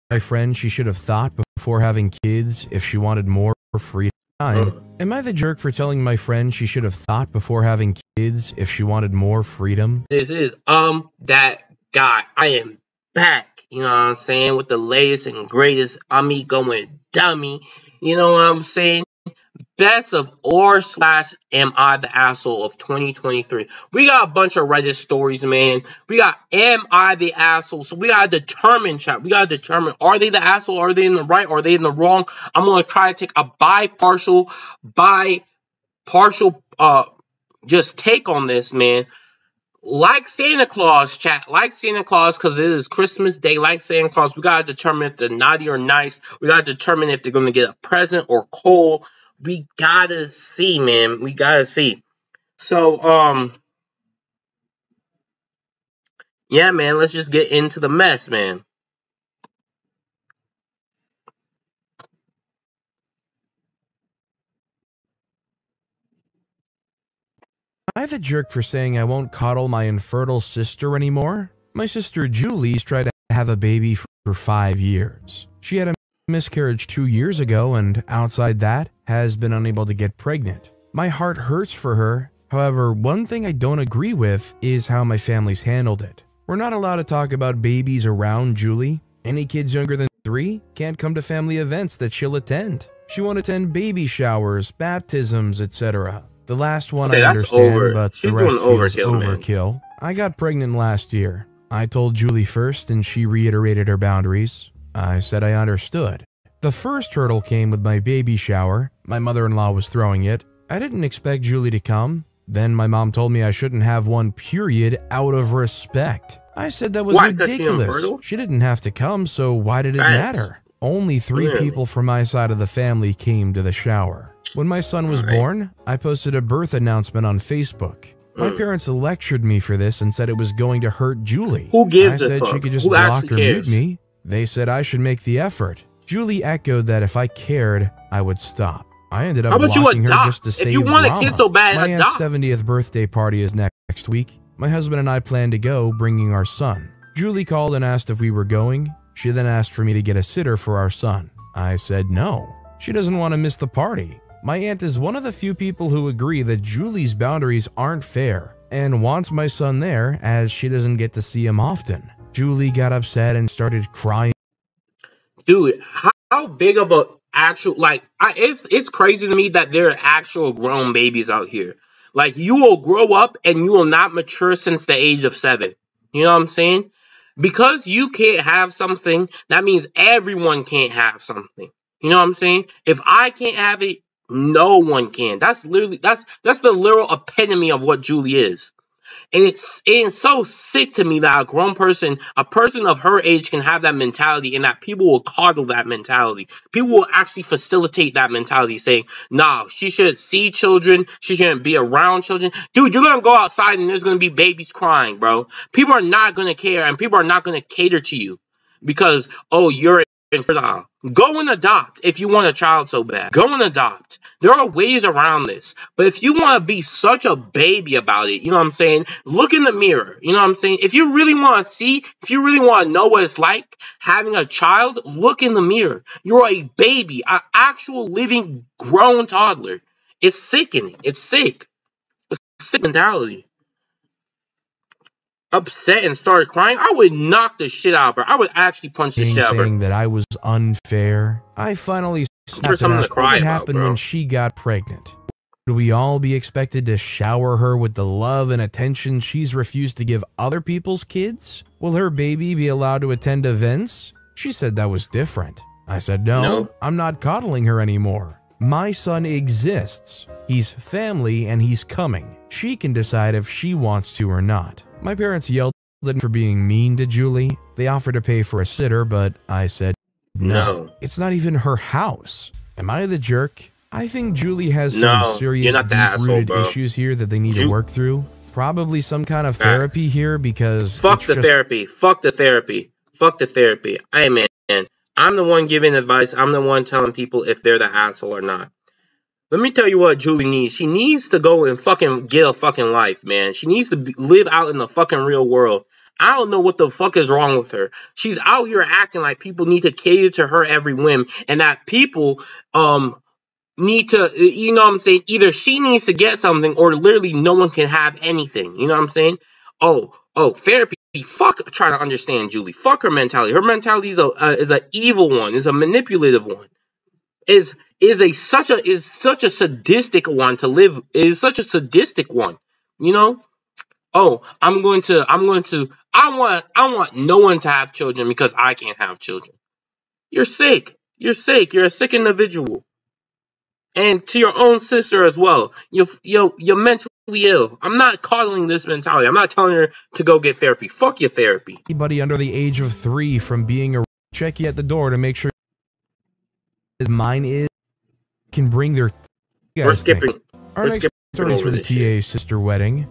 my friend she should have thought before having kids if she wanted more free time? Am I the jerk for telling my friend she should have thought before having kids if she wanted more freedom? This is that guy. I am back. You know what I'm saying? With the latest and greatest. Me going dummy. You know what I'm saying? Best of / am I the asshole of 2023. We got a bunch of Reddit stories, man. We got am I the asshole? So we gotta determine, chat. We gotta determine, are they the asshole? Are they in the right? Are they in the wrong? I'm gonna try to take a partial just take on this, man. Like Santa Claus, chat. Like Santa Claus, because it is Christmas Day. Like Santa Claus, we gotta determine if they're naughty or nice. We gotta determine if they're gonna get a present or cold. We gotta see, man. We gotta see. So, yeah, man. Let's just get into the mess, man. Am I the jerk for saying I won't coddle my infertile sister anymore? My sister Julie's tried to have a baby for 5 years. She had a miscarriage 2 years ago and outside that has been unable to get pregnant. My heart hurts for her. However, one thing I don't agree with is how my family's handled it. We're not allowed to talk about babies around Julie. Any kids younger than 3 can't come to family events that she'll attend. She won't attend baby showers, baptisms, etc. The last one I understand, but the rest feels overkill. I got pregnant last year. I told Julie first and she reiterated her boundaries. I said I understood. The first hurdle came with my baby shower. My mother-in-law was throwing it. I didn't expect Julie to come. Then my mom told me I shouldn't have one period out of respect. I said that was ridiculous. She didn't have to come, so why did it matter? Only 3 people from my side of the family came to the shower. When my son was born, I posted a birth announcement on Facebook. My parents lectured me for this and said it was going to hurt Julie. Who gives I said she could just block or mute me. They said I should make the effort. Julie echoed that if I cared, I would stop. I ended up blocking her just to save drama. If you want a kid so bad, my aunt's 70th birthday party is next week. My husband and I plan to go, bringing our son. Julie called and asked if we were going. She then asked for me to get a sitter for our son. I said no. She doesn't want to miss the party. My aunt is one of the few people who agree that Julie's boundaries aren't fair and wants my son there as she doesn't get to see him often. Julie got upset and started crying. Dude, how big of a actual, like, it's crazy to me that there are actual grown babies out here. Like, you will grow up and you will not mature since the age of 7. You know what I'm saying? Because you can't have something, that means everyone can't have something. You know what I'm saying? If I can't have it, no one can. That's literally, that's the literal epitome of what Julie is. And it's so sick to me that a grown person, a person of her age, can have that mentality and that people will coddle that mentality. People will actually facilitate that mentality, saying, nah, she should see children. She shouldn't be around children. Dude, you're going to go outside and there's going to be babies crying, bro. People are not going to care and people are not going to cater to you because, oh, you're infertile. Go and adopt if you want a child so bad. Go and adopt. There are ways around this. But if you want to be such a baby about it, you know what I'm saying? Look in the mirror. You know what I'm saying? If you really want to see, if you really want to know what it's like having a child, look in the mirror. You're a baby, an actual living grown toddler. It's sickening. It's sick. It's a sick mentality. Upset and started crying, I would knock the shit out of her. I would actually punch the shit out of her. Saying that I was unfair. I finally snapped and asked what happened when she got pregnant. Would we all be expected to shower her with the love and attention she's refused to give other people's kids? Will her baby be allowed to attend events? She said that was different. I said no, I'm not coddling her anymore. My son exists. He's family and he's coming. She can decide if she wants to or not. My parents yelled at me for being mean to Julie. They offered to pay for a sitter, but I said no. It's not even her house. Am I the jerk? I think Julie has some serious deep-rooted issues here that they need to work through. Probably some kind of therapy here because... Fuck the therapy. Fuck the therapy. Fuck the therapy. Hey, man. I'm the one giving advice. I'm the one telling people if they're the asshole or not. Let me tell you what Julie needs. She needs to go and fucking get a fucking life, man. She needs to live out in the fucking real world. I don't know what the fuck is wrong with her. She's out here acting like people need to cater to her every whim, and that people need to, you know what I'm saying? Either she needs to get something, or literally no one can have anything. You know what I'm saying? Therapy. Fuck trying to understand Julie. Fuck her mentality. Her mentality is a evil one. Is a manipulative one. Is such a sadistic one to live. Is such a sadistic one. You know? I want no one to have children because I can't have children. You're sick. You're sick. You're a sick individual. And to your own sister as well. You're mentally ill. I'm not coddling this mentality. I'm not telling her to go get therapy. Fuck your therapy. Anybody under the age of 3 from being a check you at the door to make sure mine is can bring their. We're skipping. Our next story is for the TA sister wedding.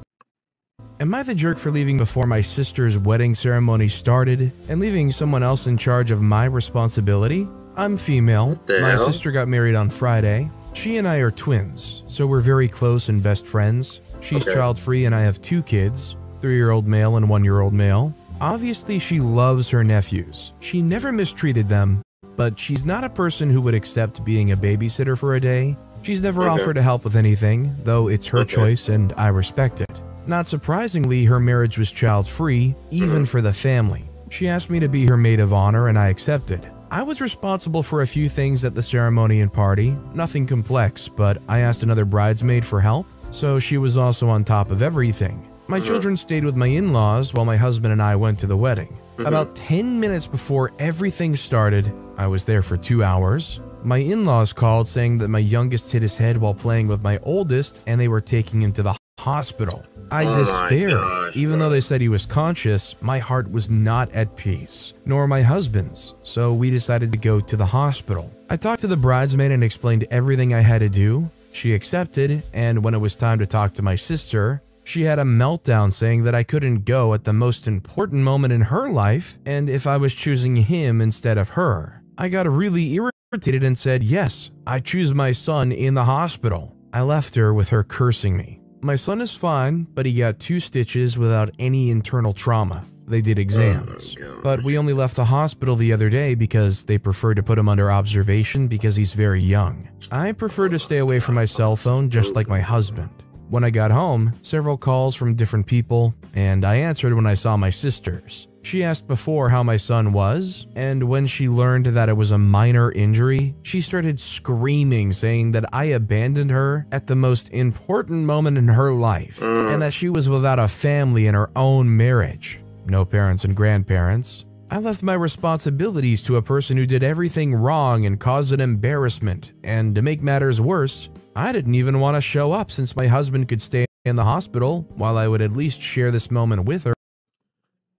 Am I the jerk for leaving before my sister's wedding ceremony started and leaving someone else in charge of my responsibility? I'm female. My sister got married on Friday. She and I are twins, so we're very close and best friends. She's child-free and I have 2 kids, 3-year-old male and 1-year-old male. Obviously, she loves her nephews. She never mistreated them, but she's not a person who would accept being a babysitter for a day. She's never offered to help with anything, though it's her choice and I respect it. Not surprisingly, her marriage was child-free, even for the family. She asked me to be her maid of honor and I accepted. I was responsible for a few things at the ceremony and party, nothing complex, but I asked another bridesmaid for help, so she was also on top of everything. My children stayed with my in-laws while my husband and I went to the wedding. About 10 minutes before everything started, I was there for 2 hours. My in-laws called saying that my youngest hit his head while playing with my oldest and they were taking him to the hospital. I despaired. Even though they said he was conscious, my heart was not at peace, nor my husband's, so we decided to go to the hospital. I talked to the bridesmaid and explained everything I had to do. She accepted, and when it was time to talk to my sister, she had a meltdown saying that I couldn't go at the most important moment in her life, and if I was choosing him instead of her. I got really irritated and said, yes, I choose my son in the hospital. I left her with her cursing me. My son is fine, but he got 2 stitches without any internal trauma. They did exams, but we only left the hospital the other day because they preferred to put him under observation because he's very young. I prefer to stay away from my cell phone just like my husband. When I got home, several calls from different people, and I answered when I saw my sisters. She asked before how my son was, and when she learned that it was a minor injury, she started screaming, saying that I abandoned her at the most important moment in her life, and that she was without a family in her own marriage. No parents and grandparents. I left my responsibilities to a person who did everything wrong and caused an embarrassment, and to make matters worse, I didn't even want to show up since my husband could stay in the hospital while I would at least share this moment with her.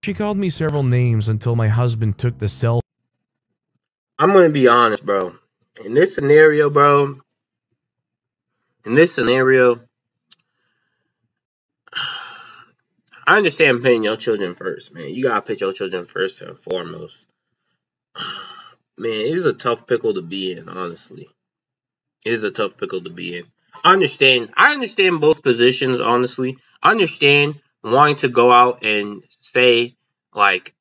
She called me several names until my husband took the cell. I'm going to be honest, bro. In this scenario, I understand putting your children first, man. You got to put your children first and foremost. Man, it is a tough pickle to be in, honestly. It is a tough pickle to be in. I understand both positions, honestly. I understand wanting to go out and say, like,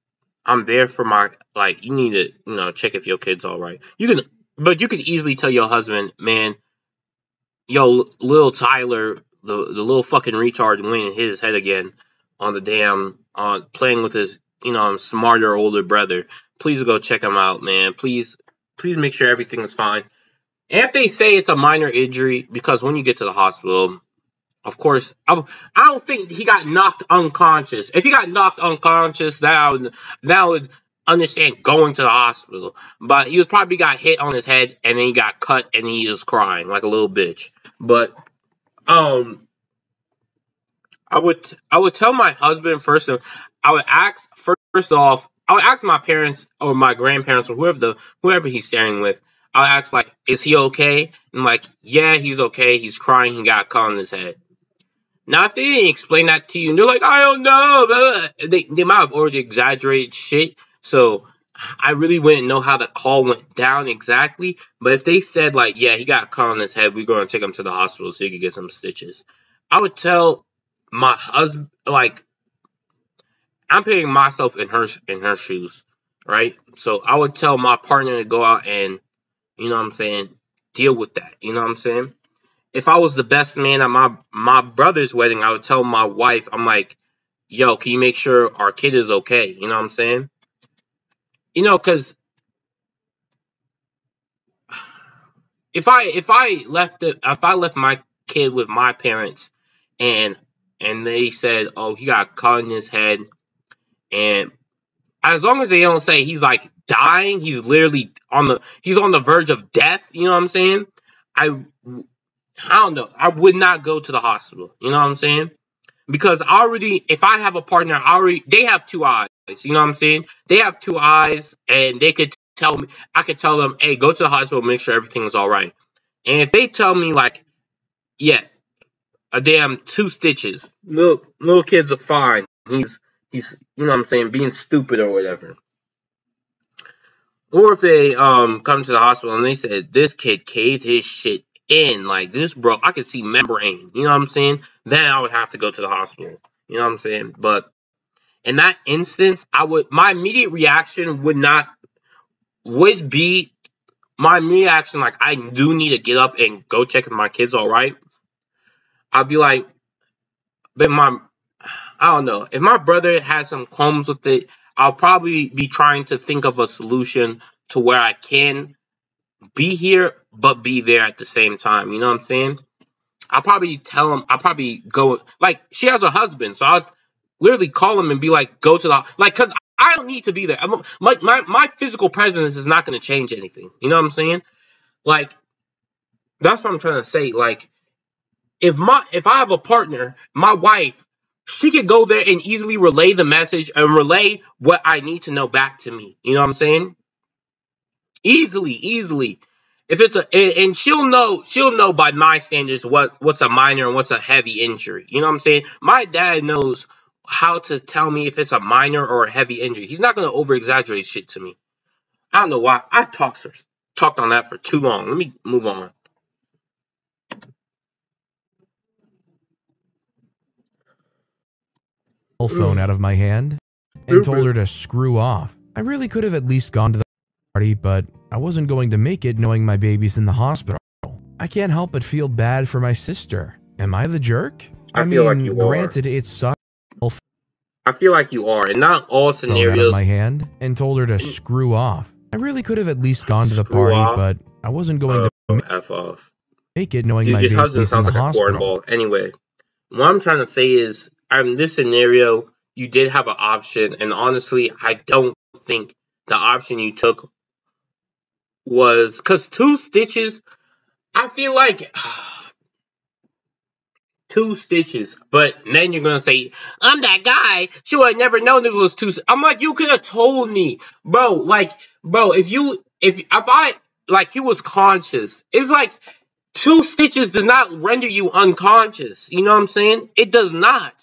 I'm there for my, like, you need to, you know, check if your kid's all right. But you can easily tell your husband, man, yo, little Tyler, the little fucking retard went in his head again on the damn, playing with his, you know, smarter older brother. Please go check him out, man. Please make sure everything is fine. And if they say it's a minor injury, because when you get to the hospital, of course, I don't think he got knocked unconscious. If he got knocked unconscious, that I would understand going to the hospital. But he probably got hit on his head, and then he got cut, and he was crying like a little bitch. But I would tell my husband first. I would ask first off. I would ask my parents or my grandparents or whoever he's staying with. I'll ask, like, is he okay? And, like, yeah, he's okay. He's crying. He got cut on his head. Now, if they didn't explain that to you, and they're like, I don't know, they might have already exaggerated shit. So, I really wouldn't know how the call went down exactly. But if they said, like, yeah, he got cut on his head, we're going to take him to the hospital so he could get some stitches. I would tell my husband, like, I'm putting myself in her shoes, right? So I would tell my partner to go out and, you know what I'm saying, deal with that. You know what I'm saying? If I was the best man at my brother's wedding, I would tell my wife, I'm like, yo, can you make sure our kid is okay? You know what I'm saying? You know, because if I left my kid with my parents and they said, oh, he got caught in his head, and as long as they don't say he's like dying, he's literally he's on the verge of death, you know what I'm saying? I don't know. I would not go to the hospital. You know what I'm saying? Because if I have a partner, they have two eyes. You know what I'm saying? They have two eyes, and they could tell me. I could tell them, hey, go to the hospital, make sure everything is all right. And if they tell me like, yeah, a damn 2 stitches, little kids are fine. He's you know what I'm saying, being stupid or whatever. Or if they come to the hospital and they said this kid caved his shit in, like this bro, I could see membrane. You know what I'm saying? Then I would have to go to the hospital. You know what I'm saying? But in that instance, my immediate reaction would be my immediate reaction, like I do need to get up and go check if my kid's all right. I'd be like, but I don't know. If my brother has some qualms with it, I'll probably be trying to think of a solution to where I can be here but be there at the same time. You know what I'm saying? I'll probably tell him. I'll probably go. Like, she has a husband, so I'll literally call him and be like, go to the, like, because I don't need to be there. My physical presence is not going to change anything. You know what I'm saying? Like, that's what I'm trying to say. Like, if I have a partner, my wife, she could go there and easily relay the message and relay what I need to know back to me. You know what I'm saying? Easily. If it's and she'll know by my standards what's a minor and what's a heavy injury. You know what I'm saying? My dad knows how to tell me if it's a minor or a heavy injury. He's not gonna over exaggerate shit to me. I don't know why. I talked on that for too long. Let me move on. Phone out of my hand and told her to screw off. I really could have at least gone to the party, but I wasn't going to make it knowing my baby's in the hospital. I can't help but feel bad for my sister. Am I the jerk? I feel like you are. Granted, it sucks. I feel like you are, and not all scenarios. Out of my hand and told her to screw off. I really could have at least gone to the party, but I wasn't going to F off. Make it knowing my baby's in the hospital. Your husband sounds like a cornball. Anyway, what I'm trying to say is, in this scenario, you did have an option, and honestly, I don't think the option you took was, because 2 stitches, I feel like 2 stitches, but then you're gonna say, I'm that guy, she would have never known if it was 2. I'm like, you could have told me, bro. Like, bro, if I, like, he was conscious, it's like 2 stitches does not render you unconscious. You know what I'm saying? It does not.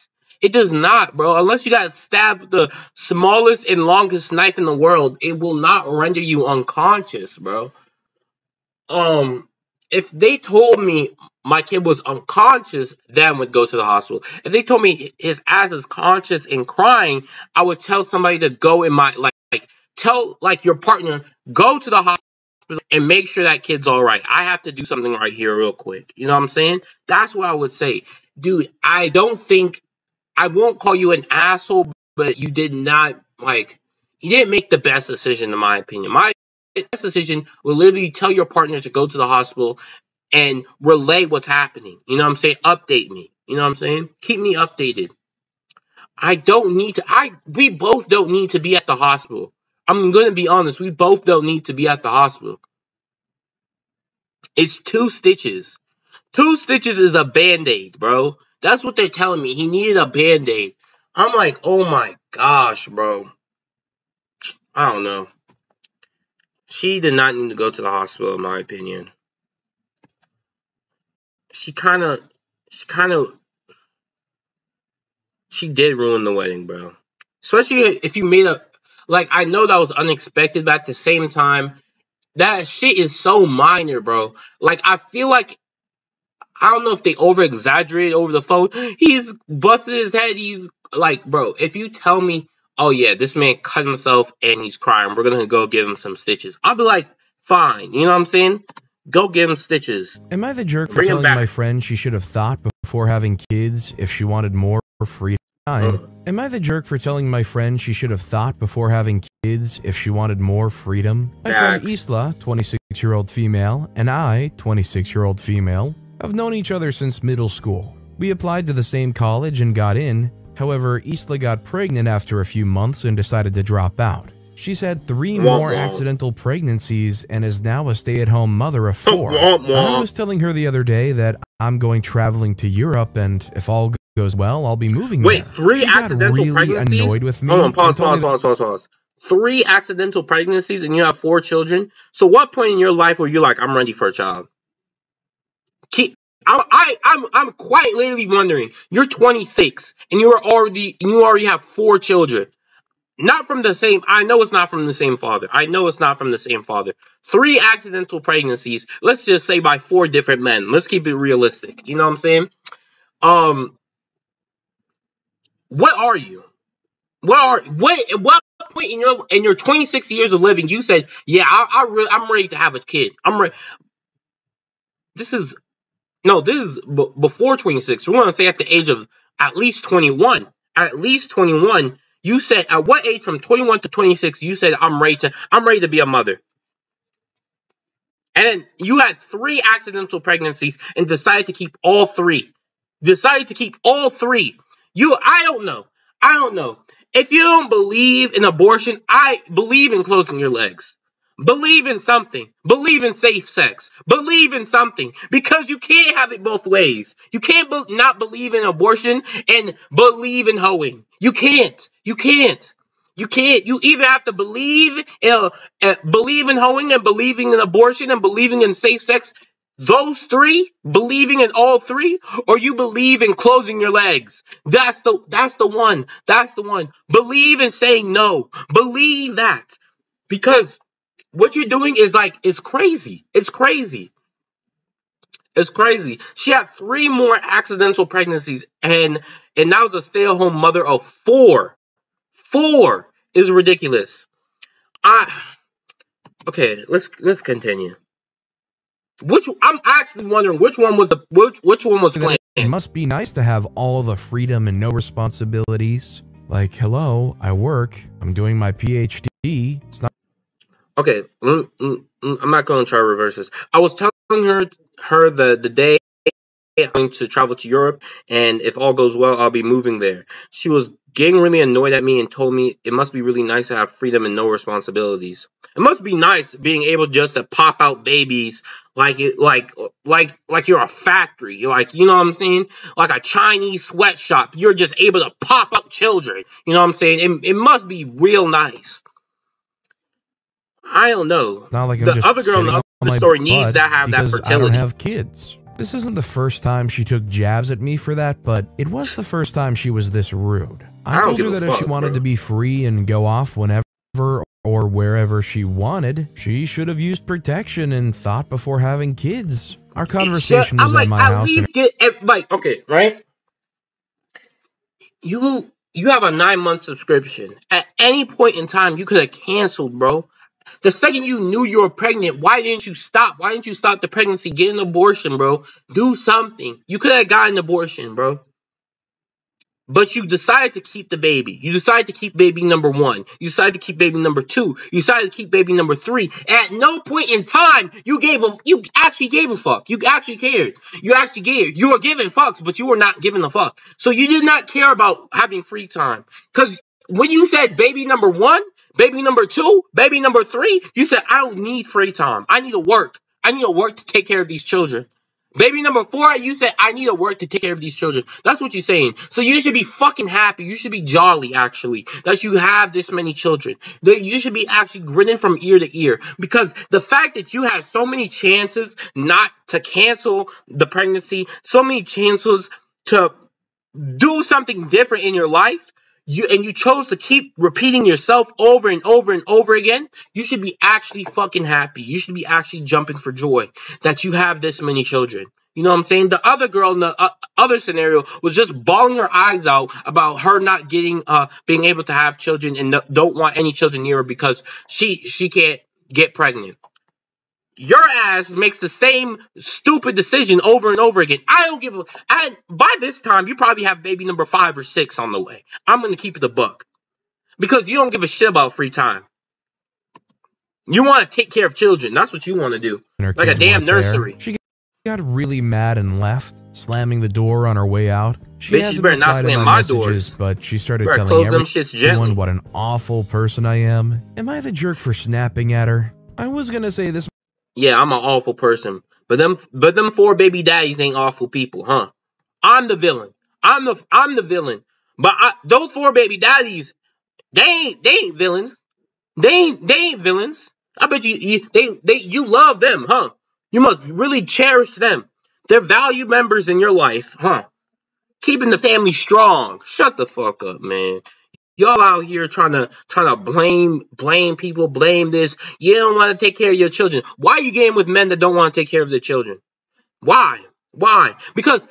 It does not, bro. Unless you got stabbed with the smallest and longest knife in the world, it will not render you unconscious, bro. If they told me my kid was unconscious, then I would go to the hospital. If they told me his ass is conscious and crying, I would tell somebody to go in my, tell, your partner, go to the hospital and make sure that kid's all right. I have to do something right here real quick. You know what I'm saying? That's what I would say. Dude, I won't call you an asshole, but you did not, you didn't make the best decision, in my opinion. My best decision will literally tell your partner to go to the hospital and relay what's happening. You know what I'm saying? Update me. You know what I'm saying? Keep me updated. We both don't need to be at the hospital. I'm going to be honest. We both don't need to be at the hospital. It's 2 stitches. 2 stitches is a Band-Aid, bro. That's what they're telling me. He needed a Band-Aid. I'm like, oh my gosh, bro. I don't know. She did not need to go to the hospital, in my opinion. She did ruin the wedding, bro. Especially if you made I know that was unexpected, but at the same time, that shit is so minor, bro. I feel like, I don't know if they over-exaggerated over the phone. He's busted his head. He's bro, if you tell me oh yeah, this man cut himself and he's crying. We're gonna go give him some stitches. I'll be like, fine. You know what I'm saying? Go give him stitches. Am I the jerk for Bring him telling back. my friend she should have thought before having kids if she wanted more free time? Am I the jerk for telling my friend she should have thought before having kids if she wanted more freedom? My friend Isla, 26-year-old female, and I, 26-year-old female, have known each other since middle school. We applied to the same college and got in. However, Isla got pregnant after a few months and decided to drop out. She's had 3 more accidental pregnancies and is now a stay-at-home mother of 4. I was telling her the other day that I'm going traveling to Europe, and if all goes well, I'll be moving there. Wait, 3 She got accidental really pregnancies? annoyed with me. Hold on, pause. 3 accidental pregnancies and you have 4 children? So what point in your life were you like, I'm ready for a child? I'm quite literally wondering. You're 26 and you already have 4 children. Not from the same. I know it's not from the same father. 3 accidental pregnancies. Let's just say by 4 different men. Let's keep it realistic. You know what I'm saying? What are you? At what point in your 26 years of living you said, yeah, I'm ready to have a kid. I'm ready. This is before 26. We want to say at the age of at least 21. At least 21. You said at what age from 21 to 26 you said I'm ready to be a mother. And then you had 3 accidental pregnancies and decided to keep all 3. I don't know. If you don't believe in abortion, I believe in closing your legs. Believe in something. Believe in safe sex. Believe in something. Because you can't have it both ways. You can't not believe in abortion and believe in hoeing. You can't. You either have to believe in hoeing and believing in abortion and believing in safe sex. Those 3, believing in all 3, or you believe in closing your legs. That's the one. Believe in saying no. Believe that. Because what you're doing is crazy. It's crazy. She had 3 more accidental pregnancies and now is a stay-at-home mother of 4. 4 is ridiculous. Okay, let's continue. I'm actually wondering which one was planned. It must be nice to have all the freedom and no responsibilities. Like, hello, I work. I'm doing my PhD. It's not. Okay, I'm not going to try to reverse this. I was telling her the day I'm going to travel to Europe, and if all goes well, I'll be moving there. She was getting really annoyed at me and told me it must be really nice to have freedom and no responsibilities. It must be nice being able just to pop out babies like you're a factory. You're like, you know what I'm saying? Like a Chinese sweatshop. You're just able to pop out children. You know what I'm saying? It must be real nice. I don't know. Not like the other girl in the story needs to have that fertility. I don't have kids. This isn't the first time she took jabs at me for that, but it was the first time she was this rude. I told her that if she wanted to be free and go off whenever or wherever she wanted, she should have used protection and thought before having kids. Our conversation was at my house. Okay, right? You have a 9-month subscription. At any point in time, you could have canceled, bro. The second you knew you were pregnant, why didn't you stop? Why didn't you stop the pregnancy? Get an abortion, bro. Do something. You could have gotten an abortion, bro. But you decided to keep the baby. You decided to keep baby number 1. You decided to keep baby number 2. You decided to keep baby number 3. At no point in time you actually gave a fuck. You actually cared. You were giving fucks, but you were not giving a fuck. So you did not care about having free time. Because when you said baby number 1, baby number 2, baby number 3, you said, I don't need free time. I need to work. I need to work to take care of these children. Baby number 4, you said, I need to work to take care of these children. That's what you're saying. So you should be fucking happy. You should be jolly, actually, that you have this many children. That you should be actually grinning from ear to ear. Because the fact that you had so many chances not to cancel the pregnancy, so many chances to do something different in your life, you chose to keep repeating yourself over and over and over again, you should be actually fucking happy. You should be actually jumping for joy that you have this many children. You know what I'm saying? The other girl in the other scenario was just bawling her eyes out about her not getting being able to have children and don't want any children near her because she can't get pregnant. Your ass makes the same stupid decision over and over again. I don't give a... And by this time, you probably have baby number 5 or 6 on the way. I'm going to keep it a buck. Because you don't give a shit about free time. You want to take care of children. That's what you want to do. Like a damn nursery. She got really mad and left, slamming the door on her way out. She Bitch, you better not slam my doors. But she started telling everyone what an awful person I am. Am I the jerk for snapping at her? I was going to say this... Yeah, I'm an awful person. But them 4 baby daddies ain't awful people, huh? I'm the villain. I'm the villain. But those 4 baby daddies, they ain't villains. They ain't villains. I bet you love them, huh? You must really cherish them. They're valued members in your life, huh? Keeping the family strong. Shut the fuck up, man. Y'all out here trying to blame people, blame this. You don't want to take care of your children. Why are you getting with men that don't want to take care of their children? Why? Because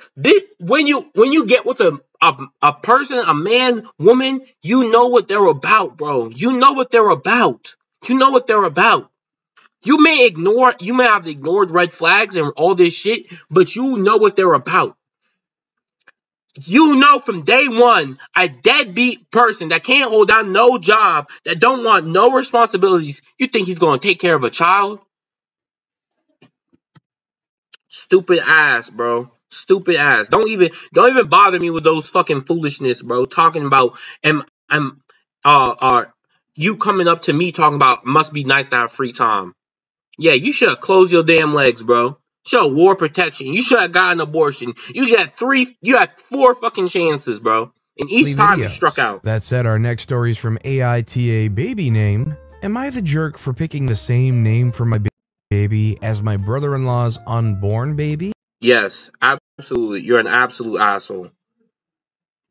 when you get with a person, a man, woman, you know what they're about, bro. You know what they're about. You know what they're about. You may have ignored red flags and all this shit, but you know what they're about. You know from day one, a deadbeat person that can't hold down no job, that don't want no responsibilities, you think he's going to take care of a child? Stupid ass, bro. Stupid ass. Don't even bother me with those fucking foolishness, bro. Talking about you coming up to me talking about must be nice to have free time. Yeah, you should have closed your damn legs, bro. Should have wore protection. You should have got an abortion. You had 4 fucking chances, bro. And each time you struck out. That said, our next story is from AITA Baby Name. Am I the jerk for picking the same name for my baby as my brother-in-law's unborn baby? Yes, absolutely. You're an absolute asshole.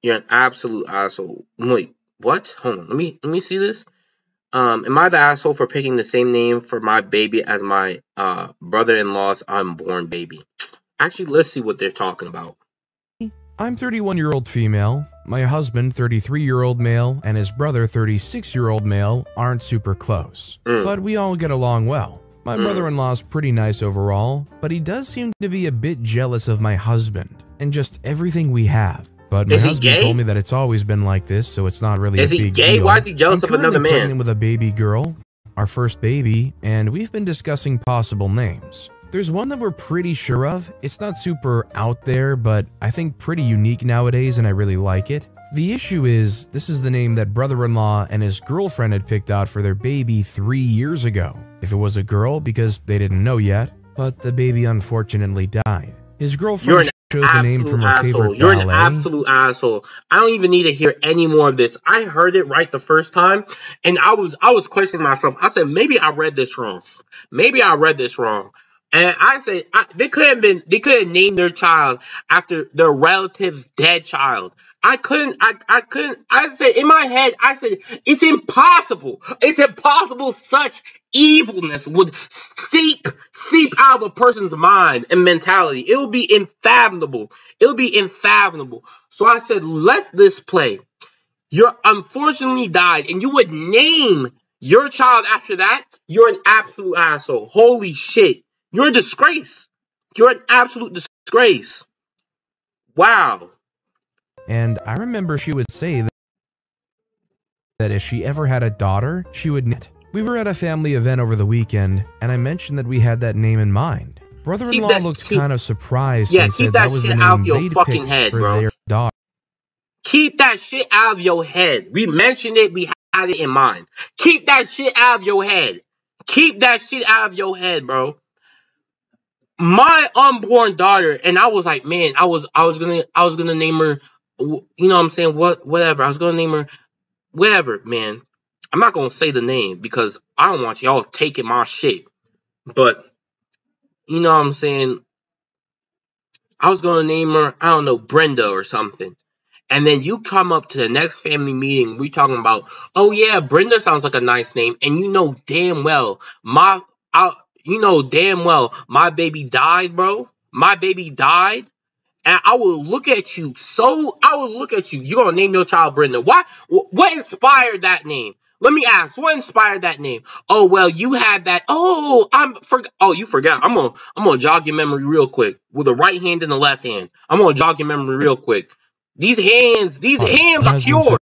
You're an absolute asshole. Wait, what? Hold on. Let me see this. Am I the asshole for picking the same name for my baby as my brother-in-law's unborn baby? Actually, let's see what they're talking about. I'm 31-year-old female. My husband, 33-year-old male, and his brother, 36-year-old male, aren't super close. But we all get along well. My brother-in-law's pretty nice overall, but he does seem to be a bit jealous of my husband and just everything we have. But my husband told me that it's always been like this, so it's not really a big deal. Is he gay? Why is he jealous of another man? I'm pregnant with a baby girl, our first baby, and we've been discussing possible names. There's one that we're pretty sure of. It's not super out there, but I think pretty unique nowadays, and I really like it. The issue is, this is the name that brother-in-law and his girlfriend had picked out for their baby 3 years ago. If it was a girl, because they didn't know yet, but the baby unfortunately died. His girlfriend chose the name from her favorite ballet. You're an absolute asshole. I don't even need to hear any more of this. I heard it right the first time, and I was questioning myself. I said, maybe I read this wrong. And I said, they couldn't name their child after their relative's dead child. I said, in my head, it's impossible. It's impossible such evilness would seep out of a person's mind and mentality. It would be unfathomable. So I said, let this play. You unfortunately died, and you would name your child after that? You're an absolute asshole. Holy shit. You're a disgrace. You're an absolute disgrace. Wow. And I remember she would say that if she ever had a daughter, she would name it. We were at a family event over the weekend, and I mentioned that we had that name in mind. Brother-in-law looked kind of surprised and said that was the name they'd picked for their daughter. Keep that shit out of your head. We mentioned it. We had it in mind. Keep that shit out of your head. Keep that shit out of your head, bro. My unborn daughter, and I was like, man, I was gonna name her, you know what I'm saying, whatever. I was gonna name her, whatever, man. I'm not gonna say the name because I don't want y'all taking my shit. But you know what I'm saying. I was gonna name her, I don't know, Brenda or something. And then you come up to the next family meeting, we talking about, oh yeah, Brenda sounds like a nice name, and you know damn well my baby died, bro. My baby died. And I will look at you. You're gonna name your child Brenda. Why? What inspired that name? Let me ask. What inspired that name? Oh well, you had that. Oh, you forgot. I'm gonna jog your memory real quick with the right hand and the left hand. I'm gonna jog your memory real quick. These hands are yours.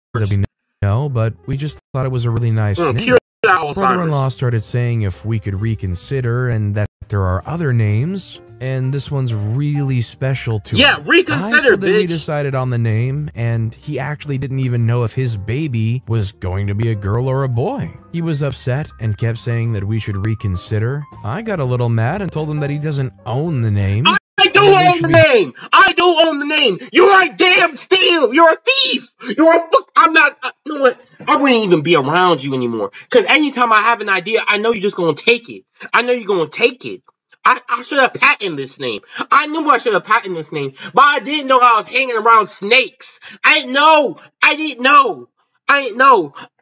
No, but we just thought it was a really nice name. Brother-in-law started saying if we could reconsider and that there are other names, and this one's really special to him. Yeah, reconsider, bitch. We decided on the name, and he actually didn't even know if his baby was going to be a girl or a boy. He was upset and kept saying that we should reconsider. I got a little mad and told him that he doesn't own the name. I do own the name. I do own the name. You're a damn steal. You're a thief. You're a fuck. I'm not. You know what? I wouldn't even be around you anymore. Because anytime I have an idea, I know you're just going to take it. I know you're going to take it. I should have patented this name. I knew I should have patented this name. But I didn't know I was hanging around snakes. I didn't know.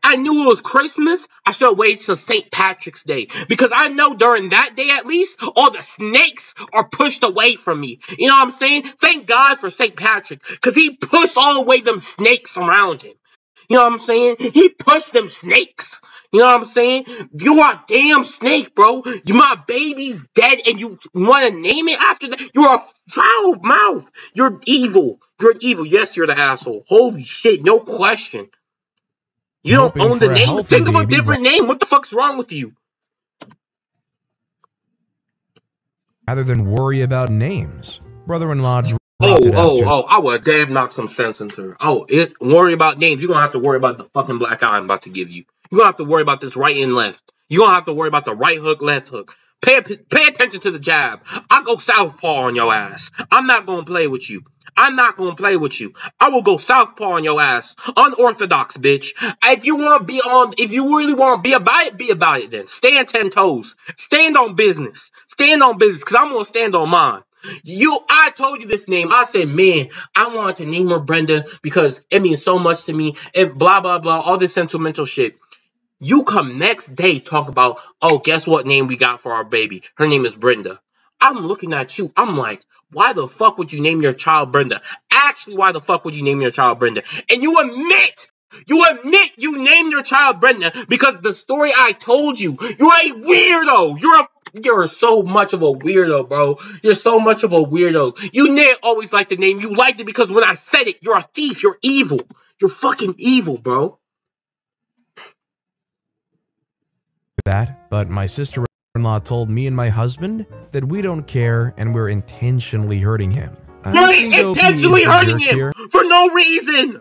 I knew it was Christmas. I should have waited till St. Patrick's Day. Because I know during that day at least, all the snakes are pushed away from me. You know what I'm saying? Thank God for St. Patrick. Because he pushed all the way them snakes around him. You know what I'm saying? He pushed them snakes. You know what I'm saying? You are a damn snake, bro. My baby's dead and you want to name it after that? You're a foul mouth. You're evil. You're evil. Yes, you're the asshole. Holy shit, no question. You don't own the name? Think of a different name. What the fuck's wrong with you? Rather than worry about names, brother-in-law. I would damn knock some sense into her. Worry about names. You're going to have to worry about the fucking black eye I'm about to give you. You're going to have to worry about this right and left. You're going to have to worry about the right hook, left hook. Pay attention to the jab. I go southpaw on your ass. I'm not going to play with you. I will go southpaw on your ass. Unorthodox, bitch. If you really want to be about it then. Stand 10 toes. Stand on business. Because I'm going to stand on mine. I told you this name. I said, man, I wanted to name her Brenda because it means so much to me. And blah, blah, blah. All this sentimental shit. You come next day talk about, oh, guess what name we got for our baby? Her name is Brenda. I'm looking at you. I'm like, why the fuck would you name your child Brenda? Actually, why the fuck would you name your child Brenda? And you admit you named your child Brenda because the story I told you. You're a weirdo. You're so much of a weirdo, bro. You're so much of a weirdo. You didn't always like the name. You liked it because when I said it, you're a thief. You're evil. You're fucking evil, bro. But my sister-in-law told me and my husband that we don't care and we're intentionally hurting him. You're intentionally hurting him for no reason.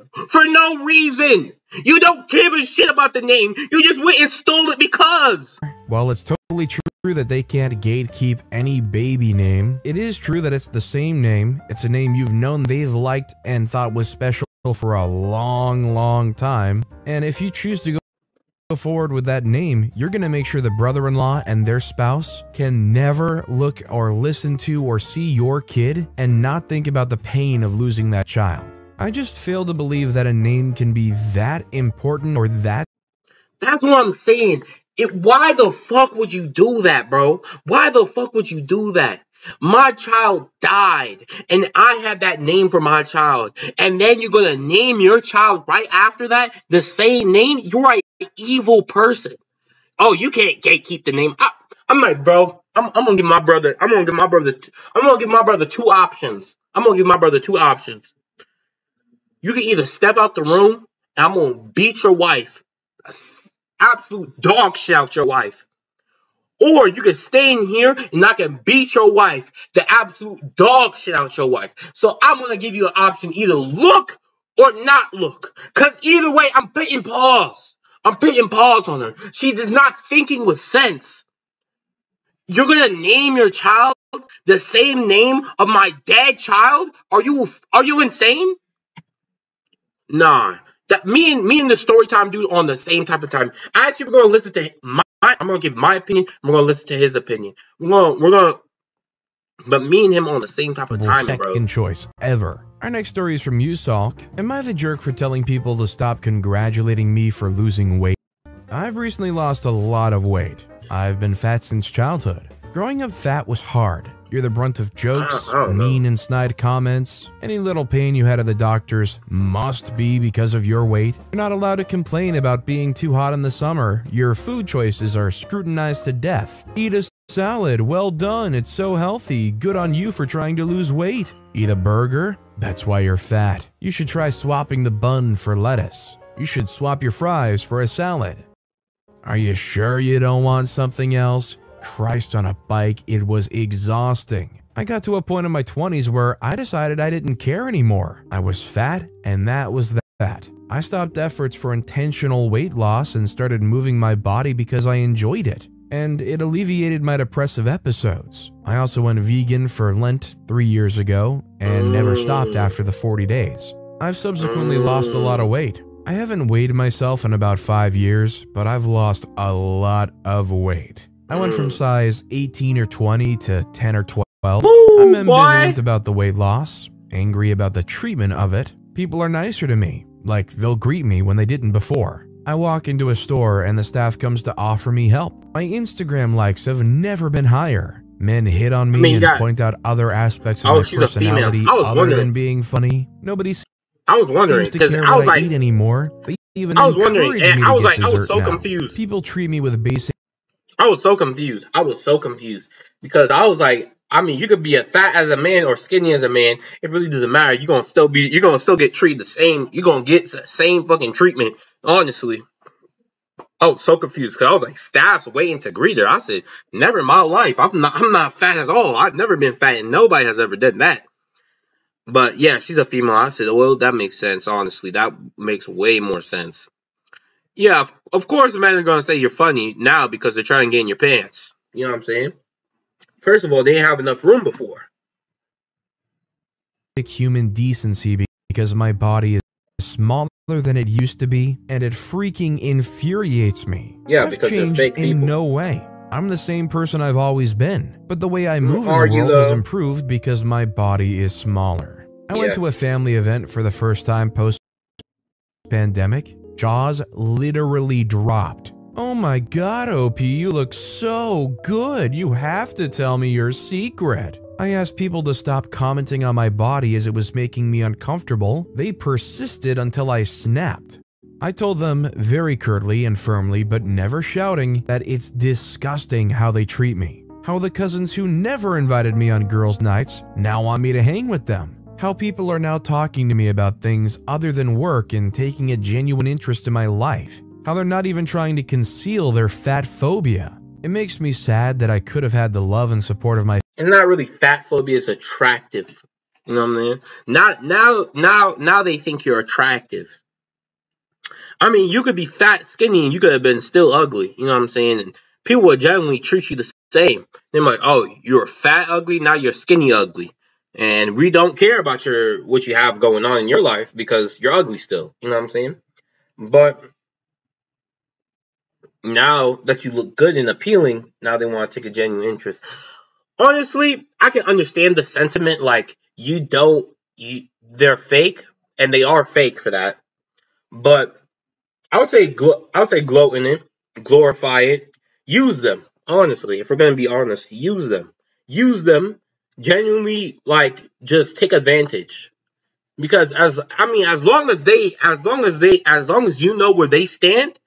You don't give a shit about the name. You just went and stole it because. While it's totally true that they can't gatekeep any baby name, it is true that it's the same name. It's a name you've known they've liked and thought was special for a long, long time. And if you choose to go forward with that name, you're going to make sure the brother-in-law and their spouse can never look or listen to or see your kid and not think about the pain of losing that child. I just fail to believe that a name can be that important or that. That's what I'm saying. Why the fuck would you do that, bro? Why the fuck would you do that? My child died, and I had that name for my child. And then you're going to name your child right after that the same name? You're an evil person. Oh, you can't gatekeep the name. I'm like, bro, I'm going to give my brother two options. You can either step out the room, and I'm going to beat your wife. Absolute dog shit out your wife. Or you can stay in here and I can beat your wife. The absolute dog shit out your wife. So I'm going to give you an option. Either look or not look. Because either way, I'm putting pause. On her. She is not thinking with sense. You're going to name your child the same name of my dead child? Are you insane? Nah. Me and the Storytime dude on the same type of time. Actually, we're going to listen to I'm going to give my opinion. We're going to listen to his opinion. We're going to But me and him on the same type of timing, bro. Second choice ever. Our next story is from you, Salk. Am I the jerk for telling people to stop congratulating me for losing weight? I've recently lost a lot of weight. I've been fat since childhood. Growing up fat was hard. You're the brunt of jokes, mean and snide comments. Any little pain you had at the doctors must be because of your weight. You're not allowed to complain about being too hot in the summer. Your food choices are scrutinized to death. Eat a salad, well done, it's so healthy. Good on you for trying to lose weight. Eat a burger? That's why you're fat. You should try swapping the bun for lettuce. You should swap your fries for a salad. Are you sure you don't want something else? Christ on a bike, it was exhausting. I got to a point in my 20s where I decided I didn't care anymore. I was fat, and that was that. I stopped efforts for intentional weight loss and started moving my body because I enjoyed it, and it alleviated my depressive episodes. I also went vegan for Lent 3 years ago and never stopped after the 40 days. I've subsequently lost a lot of weight. I haven't weighed myself in about 5 years, but I've lost a lot of weight. I went from size 18 or 20 to 10 or 12. I'm ambivalent about the weight loss, angry about the treatment of it. People are nicer to me, like they'll greet me when they didn't before. I walk into a store and the staff comes to offer me help. My Instagram likes have never been higher. Men hit on me and point out other aspects of my personality other than being funny. I was wondering because I was like, eat anymore. They even I was wondering, and I was like, I was so now. confused. People treat me with basic. I was so confused. I was so confused because I was like, I mean, you could be as fat as a man or skinny as a man. It really doesn't matter. You're gonna still get treated the same. You're gonna get the same fucking treatment. Honestly, I was so confused because I was like, staff's waiting to greet her. I said, never in my life. I'm not fat at all. I've never been fat, and nobody has ever done that. But yeah, she's a female. I said, well, that makes sense. Honestly, that makes way more sense. Yeah, of course, men are gonna say you're funny now because they're trying to get in your pants. You know what I'm saying? First of all, they didn't have enough room before. Human decency because my body is smaller than it used to be, and it freaking infuriates me. Yeah, I've because changed they're fake people. in no way. I'm the same person I've always been, but the way I move in the world has improved because my body is smaller. I went to a family event for the first time post-pandemic. Jaws literally dropped. Oh my god, OP, you look so good. You have to tell me your secret. I asked people to stop commenting on my body as it was making me uncomfortable. They persisted until I snapped. I told them very curtly and firmly, but never shouting, that it's disgusting how they treat me. How the cousins who never invited me on girls' nights now want me to hang with them. How people are now talking to me about things other than work and taking a genuine interest in my life. How they're not even trying to conceal their fat phobia. It makes me sad that I could have had the love and support of my. It's not really fat phobia, it's attractive. You know what I mean? Now they think you're attractive. I mean, you could be fat, skinny, and you could have been still ugly. You know what I'm saying? And people will generally treat you the same. They're like, oh, you're fat ugly, now you're skinny ugly. And we don't care about what you have going on in your life because you're ugly still. You know what I'm saying? But now that you look good and appealing, now they want to take a genuine interest. Honestly, I can understand the sentiment. Like, they're fake, and they are fake for that. But I would say gloat in it, glorify it, use them. Honestly, if we're gonna be honest, use them. Use them. Genuinely, like, just take advantage, because as long as you know where they stand,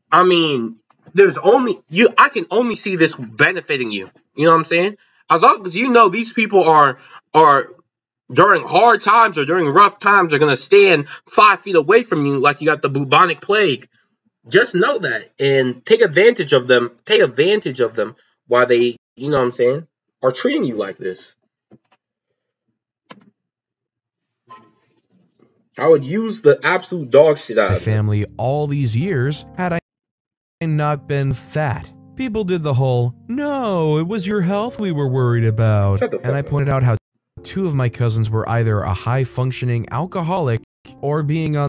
I mean, I can only see this benefiting you. You know what I'm saying? As long as you know these people are during hard times or during rough times are gonna stand 5 feet away from you, like you got the bubonic plague. Just know that and take advantage of them. Take advantage of them while they, you know what I'm saying, are treating you like this. I would use the absolute dog shit out of my family all these years had I not been fat. People did the whole, no, it was your health we were worried about. And I pointed out how 2 of my cousins were either a high-functioning alcoholic or being on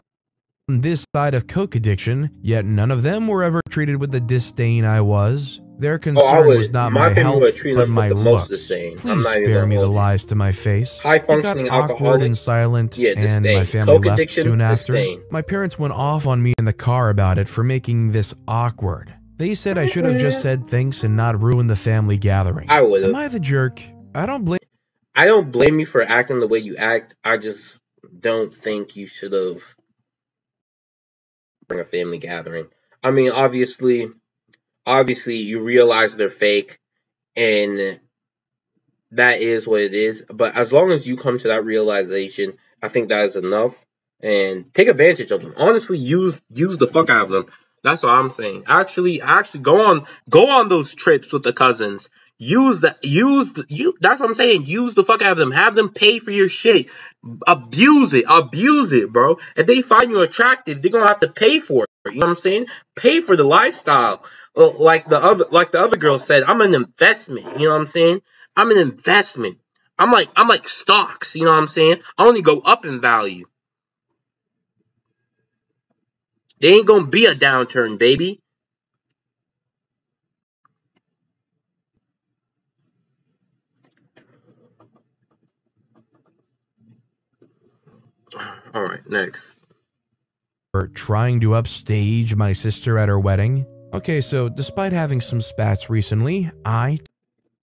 this side of coke addiction, yet none of them were ever treated with the disdain I was. Their Oh, concern was not my my family would health, treat but them my the most the looks. same. I'm Please not even spare gonna me the hold you. lies to my face. High It got functioning awkward and alcoholic, silent, yeah, and my disdain. family Coke left addiction, soon after. disdain. My parents went off on me in the car about it for making this awkward. They said I should have just said thanks and not ruined the family gathering. I would Am have. I the jerk? I don't blame you for acting the way you act. I just don't think you should have bring a family gathering. I mean, obviously you realize they're fake, and that is what it is. But as long as you come to that realization, I think that is enough. And take advantage of them. Honestly, use the fuck out of them. That's what I'm saying. Actually go on those trips with the cousins. That's what I'm saying. Use the fuck out of them. Have them pay for your shit. Abuse it, bro. If they find you attractive, they're gonna have to pay for it. You know what I'm saying? Pay for the lifestyle. Like the other girl said, I'm an investment. You know what I'm saying? I'm an investment. I'm like stocks. You know what I'm saying? I only go up in value. There ain't gonna be a downturn, baby. All right, next. trying to upstage my sister at her wedding. Okay, so despite having some spats recently, I,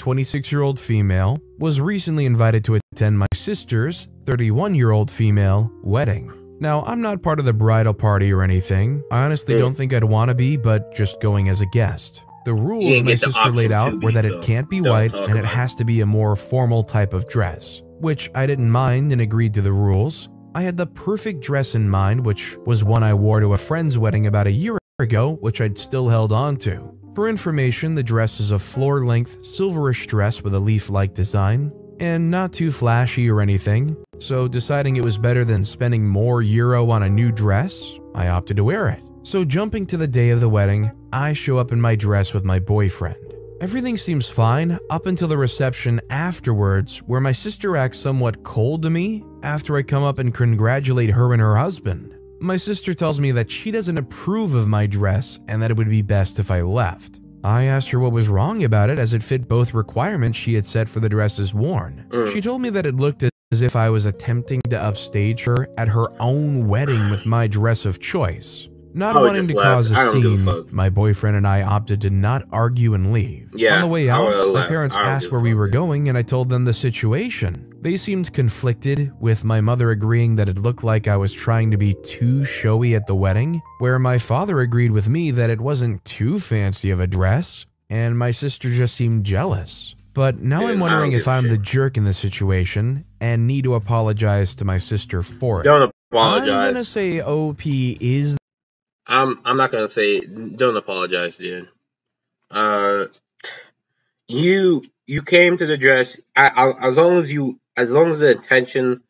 26-year-old female, was recently invited to attend my sister's 31-year-old female wedding. Now, I'm not part of the bridal party or anything. I honestly don't think I'd want to be, but just going as a guest. The rules my sister laid out were that it can't be white and it has to be a more formal type of dress, which I didn't mind and agreed to the rules. I had the perfect dress in mind, which was one I wore to a friend's wedding about a year ago, which I'd still held on to. For information, the dress is a floor-length, silverish dress with a leaf-like design, and not too flashy or anything, so deciding it was better than spending more euro on a new dress, I opted to wear it. So jumping to the day of the wedding, I show up in my dress with my boyfriend. Everything seems fine up until the reception afterwards, where my sister acts somewhat cold to me after I come up and congratulate her and her husband. My sister tells me that she doesn't approve of my dress and that it would be best if I left. I asked her what was wrong about it, as it fit both requirements she had set for the dresses worn. She told me that it looked as if I was attempting to upstage her at her own wedding with my dress of choice. Not wanting to cause a scene, my boyfriend and I opted to not argue and leave. On the way out, my parents asked where we were going and I told them the situation. They seemed conflicted, with my mother agreeing that it looked like I was trying to be too showy at the wedding, where my father agreed with me that it wasn't too fancy of a dress, and my sister just seemed jealous. But now I'm wondering if I'm the jerk in this situation and need to apologize to my sister for it. Don't apologize. I'm gonna say OP is... I'm not gonna say don't apologize, dude. You came to the dress as long as the intention,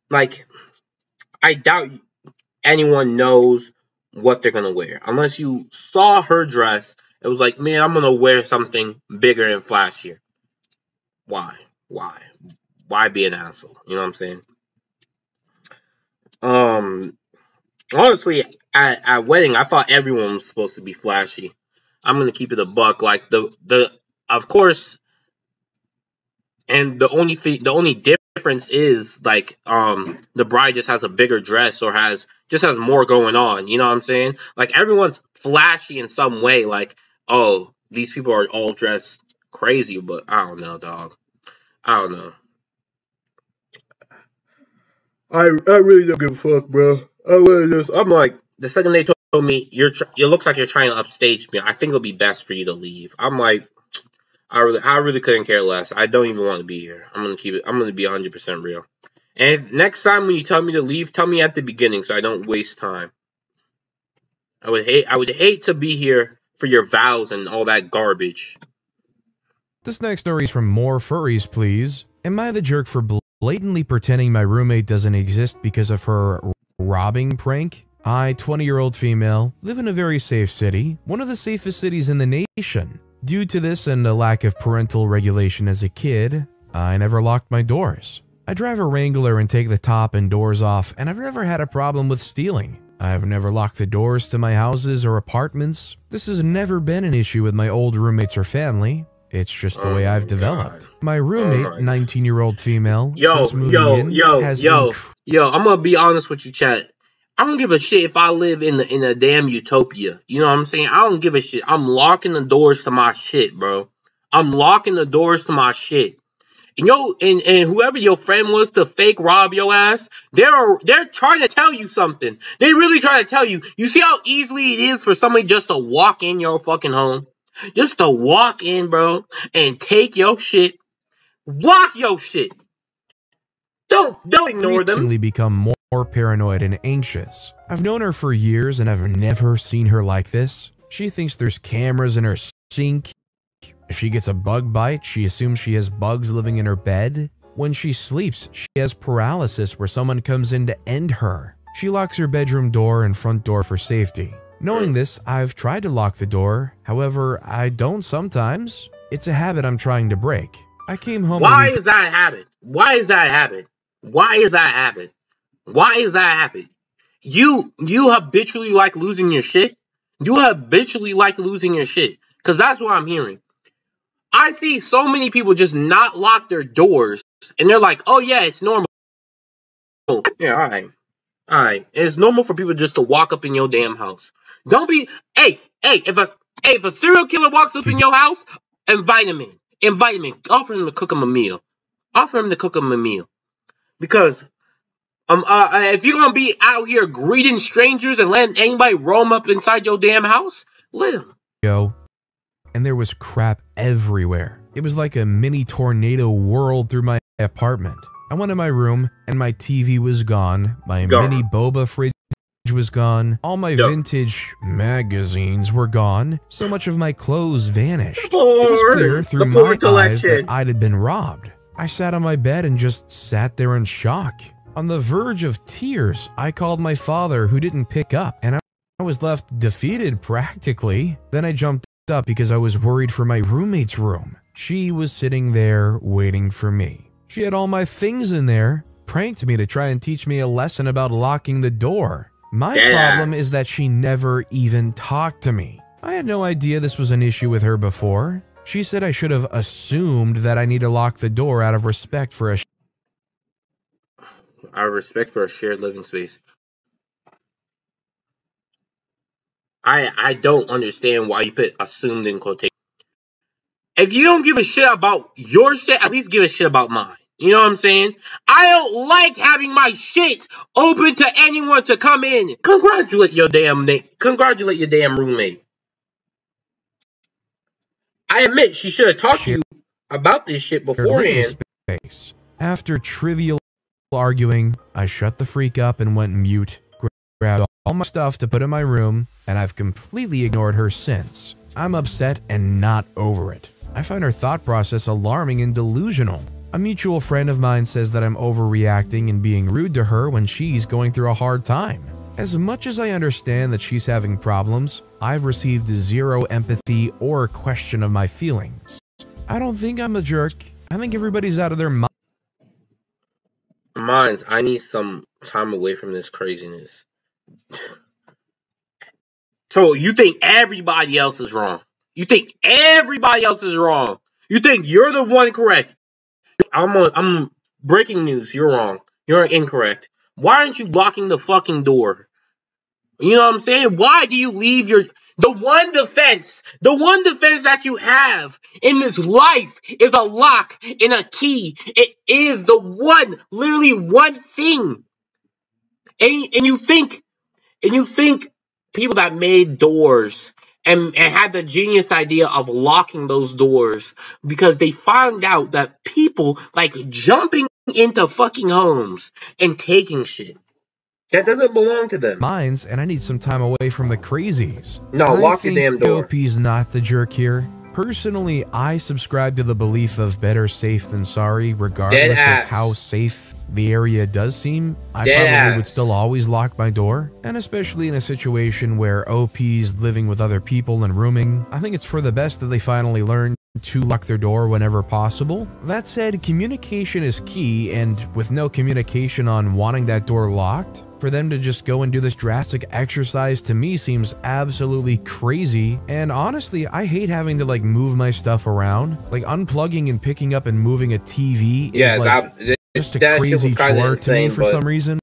like, I doubt anyone knows what they're gonna wear unless you saw her dress. It was like, man, I'm gonna wear something bigger and flashier. Why be an asshole? You know what I'm saying? Honestly, at wedding, I thought everyone was supposed to be flashy. I'm gonna keep it a buck. Like of course, and the only difference is like the bride just has a bigger dress or has more going on. You know what I'm saying? Like everyone's flashy in some way. Like, oh, these people are all dressed crazy, but I don't know, dog. I don't know. I really don't give a fuck, bro. I'm like, the second they told me it looks like you're trying to upstage me, I think it'll be best for you to leave. I'm like, I really couldn't care less. I don't even want to be here. I'm gonna be 100% real. And next time when you tell me to leave, tell me at the beginning so I don't waste time. I would hate to be here for your vows and all that garbage. This next story is from More Furries, Please. Am I the jerk for blatantly pretending my roommate doesn't exist because of her robbing prank? I, 20-year-old female, live in a very safe city, one of the safest cities in the nation. Due to this and a lack of parental regulation as a kid, I never locked my doors. I drive a Wrangler and take the top and doors off, and I've never had a problem with stealing. I've never locked the doors to my houses or apartments. This has never been an issue with my old roommates or family. It's just the way I've developed. My roommate, 19-year-old female, since moving in, has I'm gonna be honest with you, chat. I don't give a shit if I live in a damn utopia. You know what I'm saying? I don't give a shit. I'm locking the doors to my shit, bro. I'm locking the doors to my shit. And whoever your friend was to fake rob your ass, they're trying to tell you something. They really trying to tell you. You see how easily it is for somebody just to walk in your fucking home? Just to walk in, bro, and take your shit. Lock your shit. Don't ignore them. Recently become more paranoid and anxious. I've known her for years and I've never seen her like this. She thinks there's cameras in her sink. If she gets a bug bite, she assumes she has bugs living in her bed. When she sleeps, she has paralysis where someone comes in to end her. She locks her bedroom door and front door for safety. Knowing this, I've tried to lock the door. However, I don't sometimes. It's a habit I'm trying to break. I came home. Why is that a habit? Why is that a habit? Why is that a habit? Why is that a habit? You habitually like losing your shit? You habitually like losing your shit. Because that's what I'm hearing. I see so many people just not lock their doors. And they're like, oh yeah, it's normal. Yeah, alright. It's normal for people just to walk up in your damn house. Don't be... Hey, if a serial killer walks up in your house, invite him in. Invite him in. Offer him to cook him a meal. Offer him to cook him a meal. Because if you're gonna be out here greeting strangers and letting anybody roam up inside your damn house, let him. Go. And there was crap everywhere. It was like a mini tornado whirled through my apartment. I went in my room and my TV was gone. My mini boba fridge was gone. All my vintage magazines were gone. So much of my clothes vanished. It was clear through my eyes that I'd been robbed. I sat on my bed and just sat there in shock. On the verge of tears, I called my father, who didn't pick up, and I was left defeated practically. Then I jumped up because I was worried for my roommate's room. She was sitting there waiting for me. She had all my things in there, pranked me to try and teach me a lesson about locking the door. My problem is that she never even talked to me. I had no idea this was an issue with her before. She said I should have assumed that I need to lock the door out of respect for a shared living space. I don't understand why you put assumed in quotation. If you don't give a shit about your shit, at least give a shit about mine. You know what I'm saying? I don't like having my shit open to anyone to come in. Congratulate your damn roommate. I admit she should have talked to you about this shit beforehand. After trivial arguing, I shut the freak up and went mute, grabbed all my stuff to put in my room, and I've completely ignored her since. I'm upset and not over it. I find her thought process alarming and delusional. A mutual friend of mine says that I'm overreacting and being rude to her when she's going through a hard time. As much as I understand that she's having problems, I've received zero empathy or question of my feelings. I don't think I'm a jerk. I think everybody's out of their minds. I need some time away from this craziness. So you think everybody else is wrong? You think everybody else is wrong? You think you're the one correct? I'm breaking news. You're wrong. You're incorrect. Why aren't you locking the fucking door? You know what I'm saying? Why do you leave the one defense that you have in this life is a lock and a key. It is the literally one thing. And you think people that made doors and had the genius idea of locking those doors because they found out that people like jumping into fucking homes and taking shit that doesn't belong to them. Minds, and I need some time away from the crazies. No, lock your damn door. OP's not the jerk here. Personally, I subscribe to the belief of better safe than sorry, regardless of how safe the area does seem. I probably would still always lock my door, and especially in a situation where OP's living with other people and rooming, I think it's for the best that they finally learn to lock their door whenever possible. That said, communication is key, and with no communication on wanting that door locked, For them to just go and do this drastic exercise to me seems absolutely crazy, and honestly, I hate having to like move my stuff around. Like unplugging and picking up and moving a TV is like just a crazy chore to me for some reason.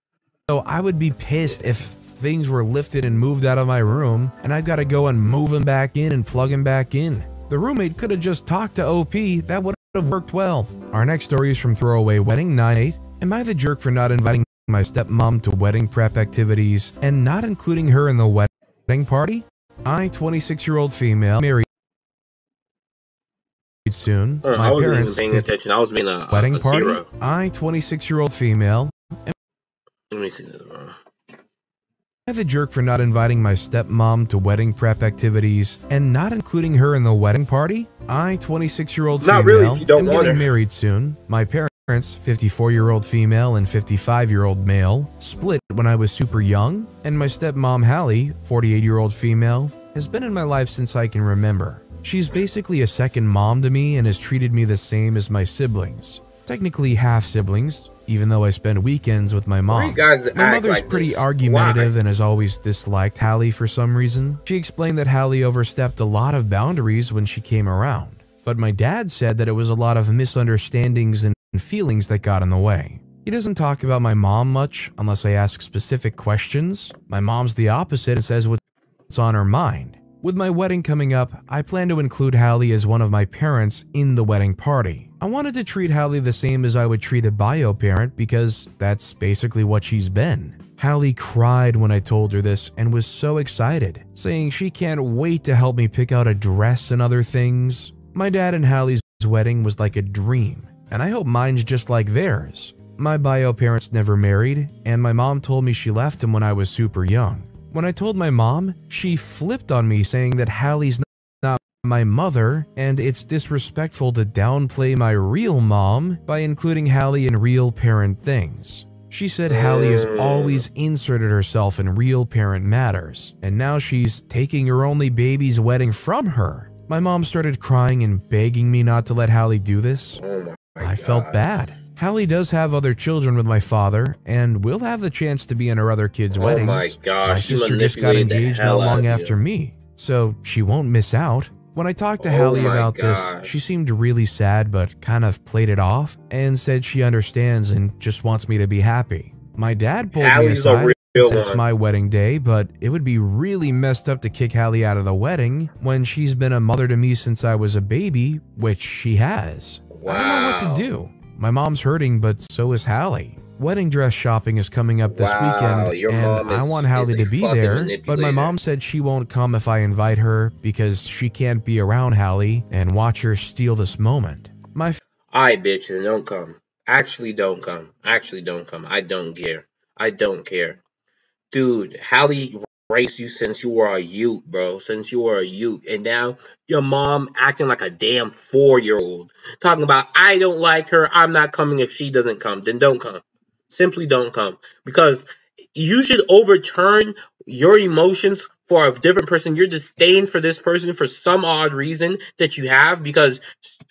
So I would be pissed if things were lifted and moved out of my room, and I've got to go and move them back in and plug them back in. The roommate could have just talked to OP, that would have worked well. Our next story is from Throwaway Wedding 98. Am I the jerk for not inviting my stepmom to wedding prep activities and not including her in the wedding party? I, 26-year-old female, married soon. My parents, paying attention. I was being a wedding party. Zero. I, 26-year-old female. Let me see this, bro. Am I the jerk for not inviting my stepmom to wedding prep activities and not including her in the wedding party? I, 26-year-old female, really, you don't am want getting her. married soon. My parents, 54-year-old female and 55-year-old male, split when I was super young, and my stepmom Hallie, 48-year-old female, has been in my life since I can remember. She's basically a second mom to me and has treated me the same as my siblings. Technically half siblings, even though I spend weekends with my mom. My mother's pretty argumentative and has always disliked Hallie for some reason. She explained that Hallie overstepped a lot of boundaries when she came around, but my dad said that it was a lot of misunderstandings and feelings that got in the way. He doesn't talk about my mom much unless I ask specific questions. My mom's the opposite and says what's on her mind. With my wedding coming up, I plan to include Hallie as one of my parents in the wedding party. I wanted to treat Hallie the same as I would treat a bio parent because that's basically what she's been. Hallie cried when I told her this and was so excited, saying she can't wait to help me pick out a dress and other things. My dad and Hallie's wedding was like a dream, and I hope mine's just like theirs. My bio parents never married, and my mom told me she left him when I was super young. When I told my mom, she flipped on me saying that Hallie's not my mother, and it's disrespectful to downplay my real mom by including Hallie in real parent things. She said Hallie has always inserted herself in real parent matters, and now she's taking her only baby's wedding from her. My mom started crying and begging me not to let Hallie do this. I felt bad. Hallie does have other children with my father, and will have the chance to be in her other kids' weddings. My gosh, my sister just got engaged not long after me, so she won't miss out. When I talked to Hallie about this, she seemed really sad but kind of played it off and said she understands and just wants me to be happy. My dad pulled me aside and said it's my wedding day, but it would be really messed up to kick Hallie out of the wedding when she's been a mother to me since I was a baby, which she has. I don't know what to do. My mom's hurting, but so is Hallie. Wedding dress shopping is coming up this weekend, and I want Hallie to be there, but my mom said she won't come if I invite her because she can't be around Hallie and watch her steal this moment. Alright, bitch, then don't come. Actually, don't come. Actually, don't come. I don't care. I don't care. Dude, Hallie raised you since you were a youth, bro. Since you were a youth. And now your mom acting like a damn 4-year-old. Talking about, I don't like her. I'm not coming if she doesn't come. Then don't come. Simply don't come. Because you should overturn your emotions for a different person. You're disdain for this person for some odd reason that you have. Because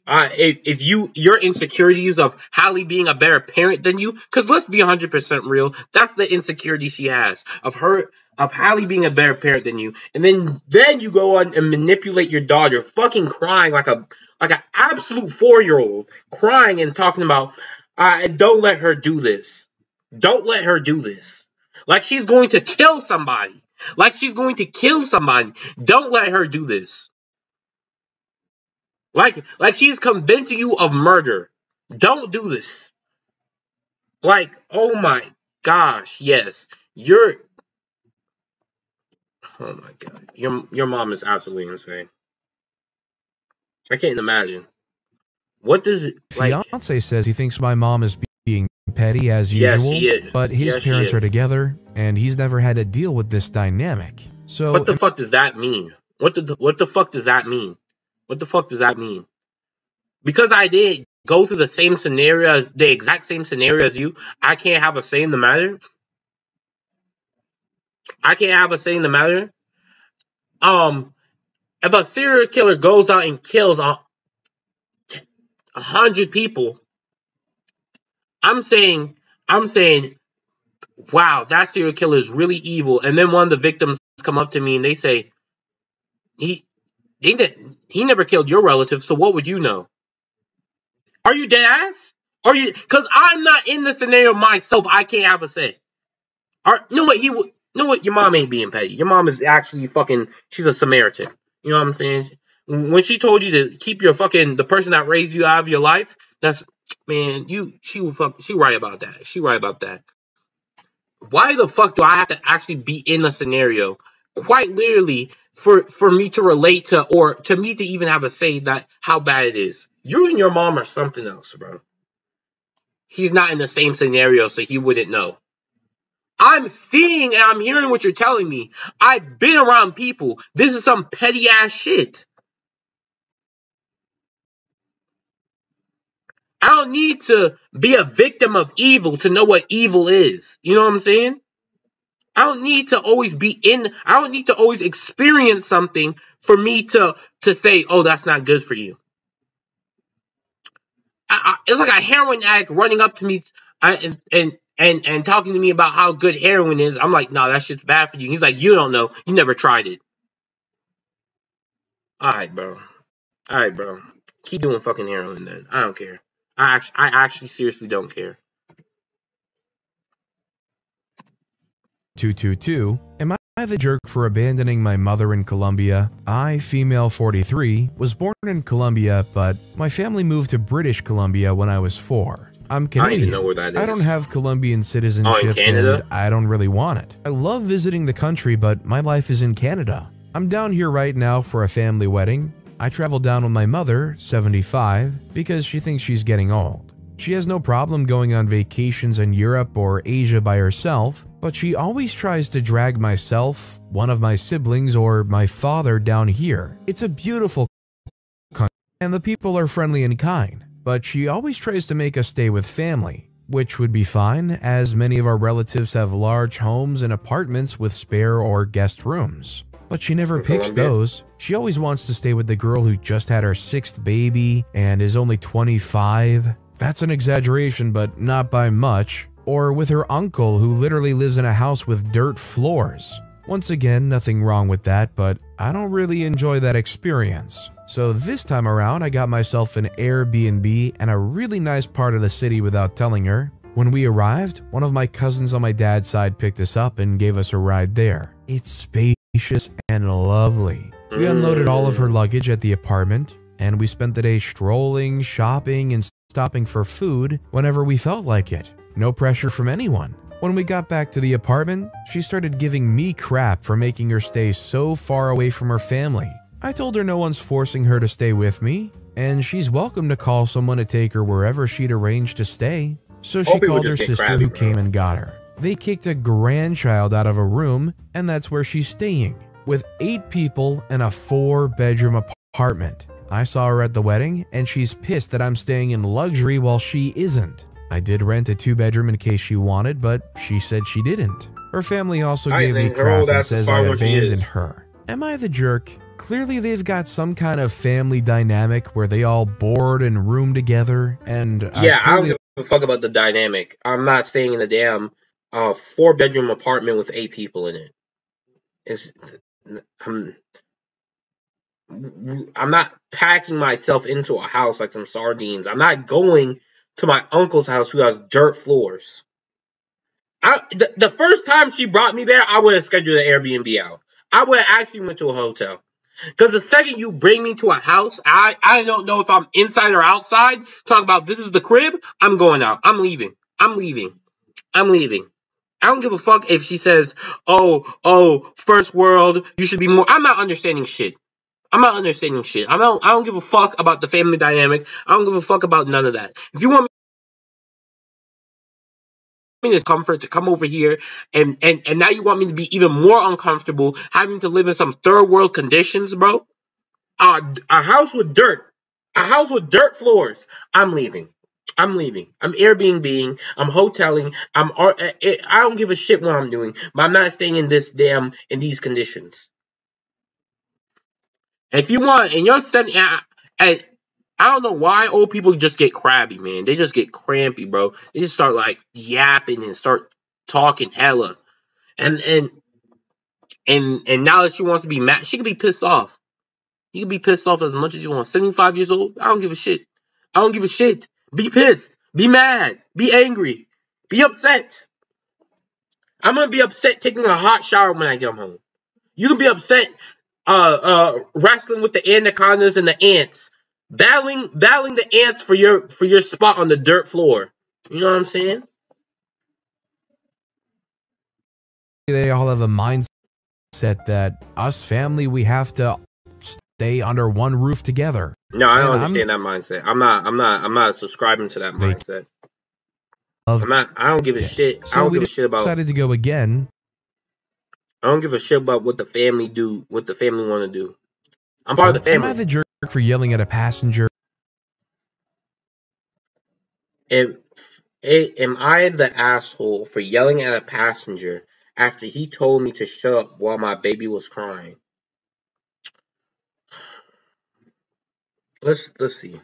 if your insecurities of Hallie being a better parent than you, because let's be 100% real, that's the insecurity she has of Hallie being a better parent than you, and then you go on and manipulate your daughter, fucking crying like an absolute 4-year-old, crying and talking about, don't let her do this. Don't let her do this. Like she's going to kill somebody. Like she's going to kill somebody. Don't let her do this. Like she's convincing you of murder. Don't do this. Like, oh my gosh, yes. Oh my god. Your mom is absolutely insane. I can't imagine. What does it like? Fiance says he thinks my mom is being petty as usual, but his parents are together and he's never had to deal with this dynamic. So what the fuck does that mean? What the fuck does that mean? What the fuck does that mean? Because I did go through the same scenario, the exact same scenario as you, I can't have a say in the matter. I can't have a say in the matter. If a serial killer goes out and kills 100 people, I'm saying wow, that serial killer is really evil. And then one of the victims come up to me and they say, he he never killed your relative, so what would you know? Are you dead ass? Are you? Because I'm not in the scenario myself. I can't have a say. You know what? You know what? Your mom ain't being petty. Your mom is actually fucking. She's a Samaritan. You know what I'm saying? When she told you to keep your fucking the person that raised you out of your life, that's man. She right about that. She right about that. Why the fuck do I have to actually be in a scenario, quite literally, for me to relate to or to me to even have a say that how bad it is? You and your mom are something else, bro. He's not in the same scenario, so he wouldn't know. I'm seeing and I'm hearing what you're telling me. I've been around people. This is some petty ass shit. I don't need to be a victim of evil to know what evil is. You know what I'm saying? I don't need to always experience something for me to say, oh, that's not good for you. It's like a heroin addict running up to me and talking to me about how good heroin is. I'm like, no, that shit's bad for you. He's like, you don't know. You never tried it. All right, bro. Keep doing fucking heroin then. I don't care. I actually seriously don't care. 222. Am I the jerk for abandoning my mother in Colombia? I, female 43, was born in Colombia, but my family moved to British Columbia when I was 4. I'm Canadian. I don't even know where that is. I don't have Colombian citizenship, and I don't really want it. I love visiting the country, but my life is in Canada. I'm down here right now for a family wedding. I traveled down with my mother, 75, because she thinks she's getting old. She has no problem going on vacations in Europe or Asia by herself, but she always tries to drag myself, one of my siblings, or my father down here. It's a beautiful country, and the people are friendly and kind, but she always tries to make us stay with family, which would be fine, as many of our relatives have large homes and apartments with spare or guest rooms. But she never picks those. She always wants to stay with the girl who just had her 6th baby and is only 25. That's an exaggeration, but not by much. Or with her uncle who literally lives in a house with dirt floors. Once again, nothing wrong with that, but I don't really enjoy that experience. So this time around, I got myself an Airbnb and a really nice part of the city without telling her. When we arrived, one of my cousins on my dad's side picked us up and gave us a ride there. It's spacious and lovely. We unloaded all of her luggage at the apartment, and we spent the day strolling, shopping, and stopping for food whenever we felt like it. No pressure from anyone. When we got back to the apartment, she started giving me crap for making her stay so far away from her family. I told her no one's forcing her to stay with me, and she's welcome to call someone to take her wherever she'd arranged to stay. So she called her sister who came and got her. They kicked a grandchild out of a room, and that's where she's staying, with 8 people in a 4-bedroom apartment. I saw her at the wedding, and she's pissed that I'm staying in luxury while she isn't. I did rent a 2-bedroom in case she wanted, but she said she didn't. Her family also gave me crap and says I abandoned her. Am I the jerk? Clearly they've got some kind of family dynamic where they all board and room together, and yeah, I don't give a fuck about the dynamic. I'm not staying in a damn 4-bedroom apartment with 8 people in it. I'm not packing myself into a house like some sardines. I'm not going to my uncle's house who has dirt floors. The first time she brought me there, I would have scheduled an Airbnb out. I would have actually went to a hotel. Because the second you bring me to a house, I don't know if I'm inside or outside. Talk about this is the crib. I'm going out. I'm leaving. I don't give a fuck if she says, oh, first world, you should be more. I'm not understanding shit. I don't give a fuck about the family dynamic. I don't give a fuck about none of that. If you want me this comfort to come over here and now you want me to be even more uncomfortable having to live in some 3rd world conditions, bro. A house with dirt floors. I'm leaving. I'm Airbnb-ing. I'm hoteling. I don't give a shit what I'm doing, but I'm not staying in these conditions. If you want, and you're sending, I don't know why old people just get crabby, man. They just get crampy, bro. They just start like yapping and start talking hella. And now that she wants to be mad, she can be pissed off. You can be pissed off as much as you want. 75 years old, I don't give a shit. I don't give a shit. Be pissed. Be mad. Be angry. Be upset. I'm gonna be upset taking a hot shower when I get home. You can be upset wrestling with the anacondas and the ants. Battling the ants for your spot on the dirt floor. You know what I'm saying? They all have a mindset that us family, we have to stay under one roof together. No, I don't understand that mindset. I'm not subscribing to that mindset. I don't give a shit. So I don't give a shit about. Decided to go again. I don't give a shit about what the family do, what the family want to do. I'm part of the family. Am I the jerk for yelling at a passenger? Am I the asshole for yelling at a passenger after he told me to shut up while my baby was crying? Let's see.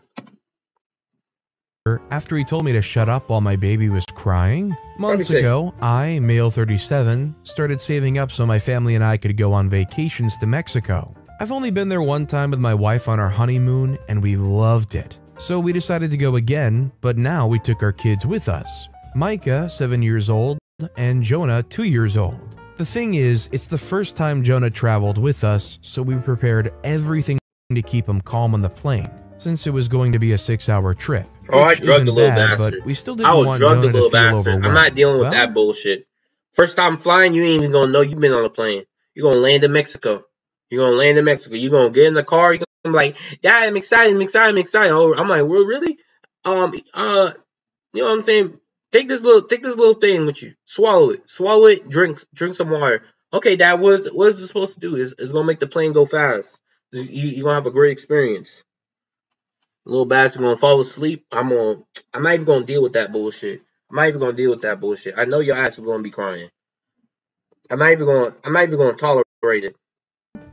After he told me to shut up while my baby was crying, months ago, I, male 37, started saving up so my family and I could go on vacations to Mexico. I've only been there one time with my wife on our honeymoon, and we loved it. So we decided to go again, but now we took our kids with us. Micah, 7 years old, and Jonah, 2 years old. The thing is, it's the first time Jonah traveled with us, so we prepared everything to keep him calm on the plane, since it was going to be a 6-hour trip. Oh, I drugged the little bastard. But we still didn't want Jonah to feel overwhelmed. I'm not dealing with that bullshit. First time flying, you ain't even gonna know you've been on a plane. You're gonna land in Mexico. You're gonna get in the car. You're gonna be like, Dad, I'm excited. Oh, I'm like, well, really? You know what I'm saying? Take this little thing with you. Swallow it. Drink some water. Okay, Dad, what is it supposed to do? It's gonna make the plane go fast. You're gonna have a great experience. Little bastard gonna fall asleep. I'm not even gonna deal with that bullshit. I know your ass is gonna be crying. I'm not even gonna tolerate it.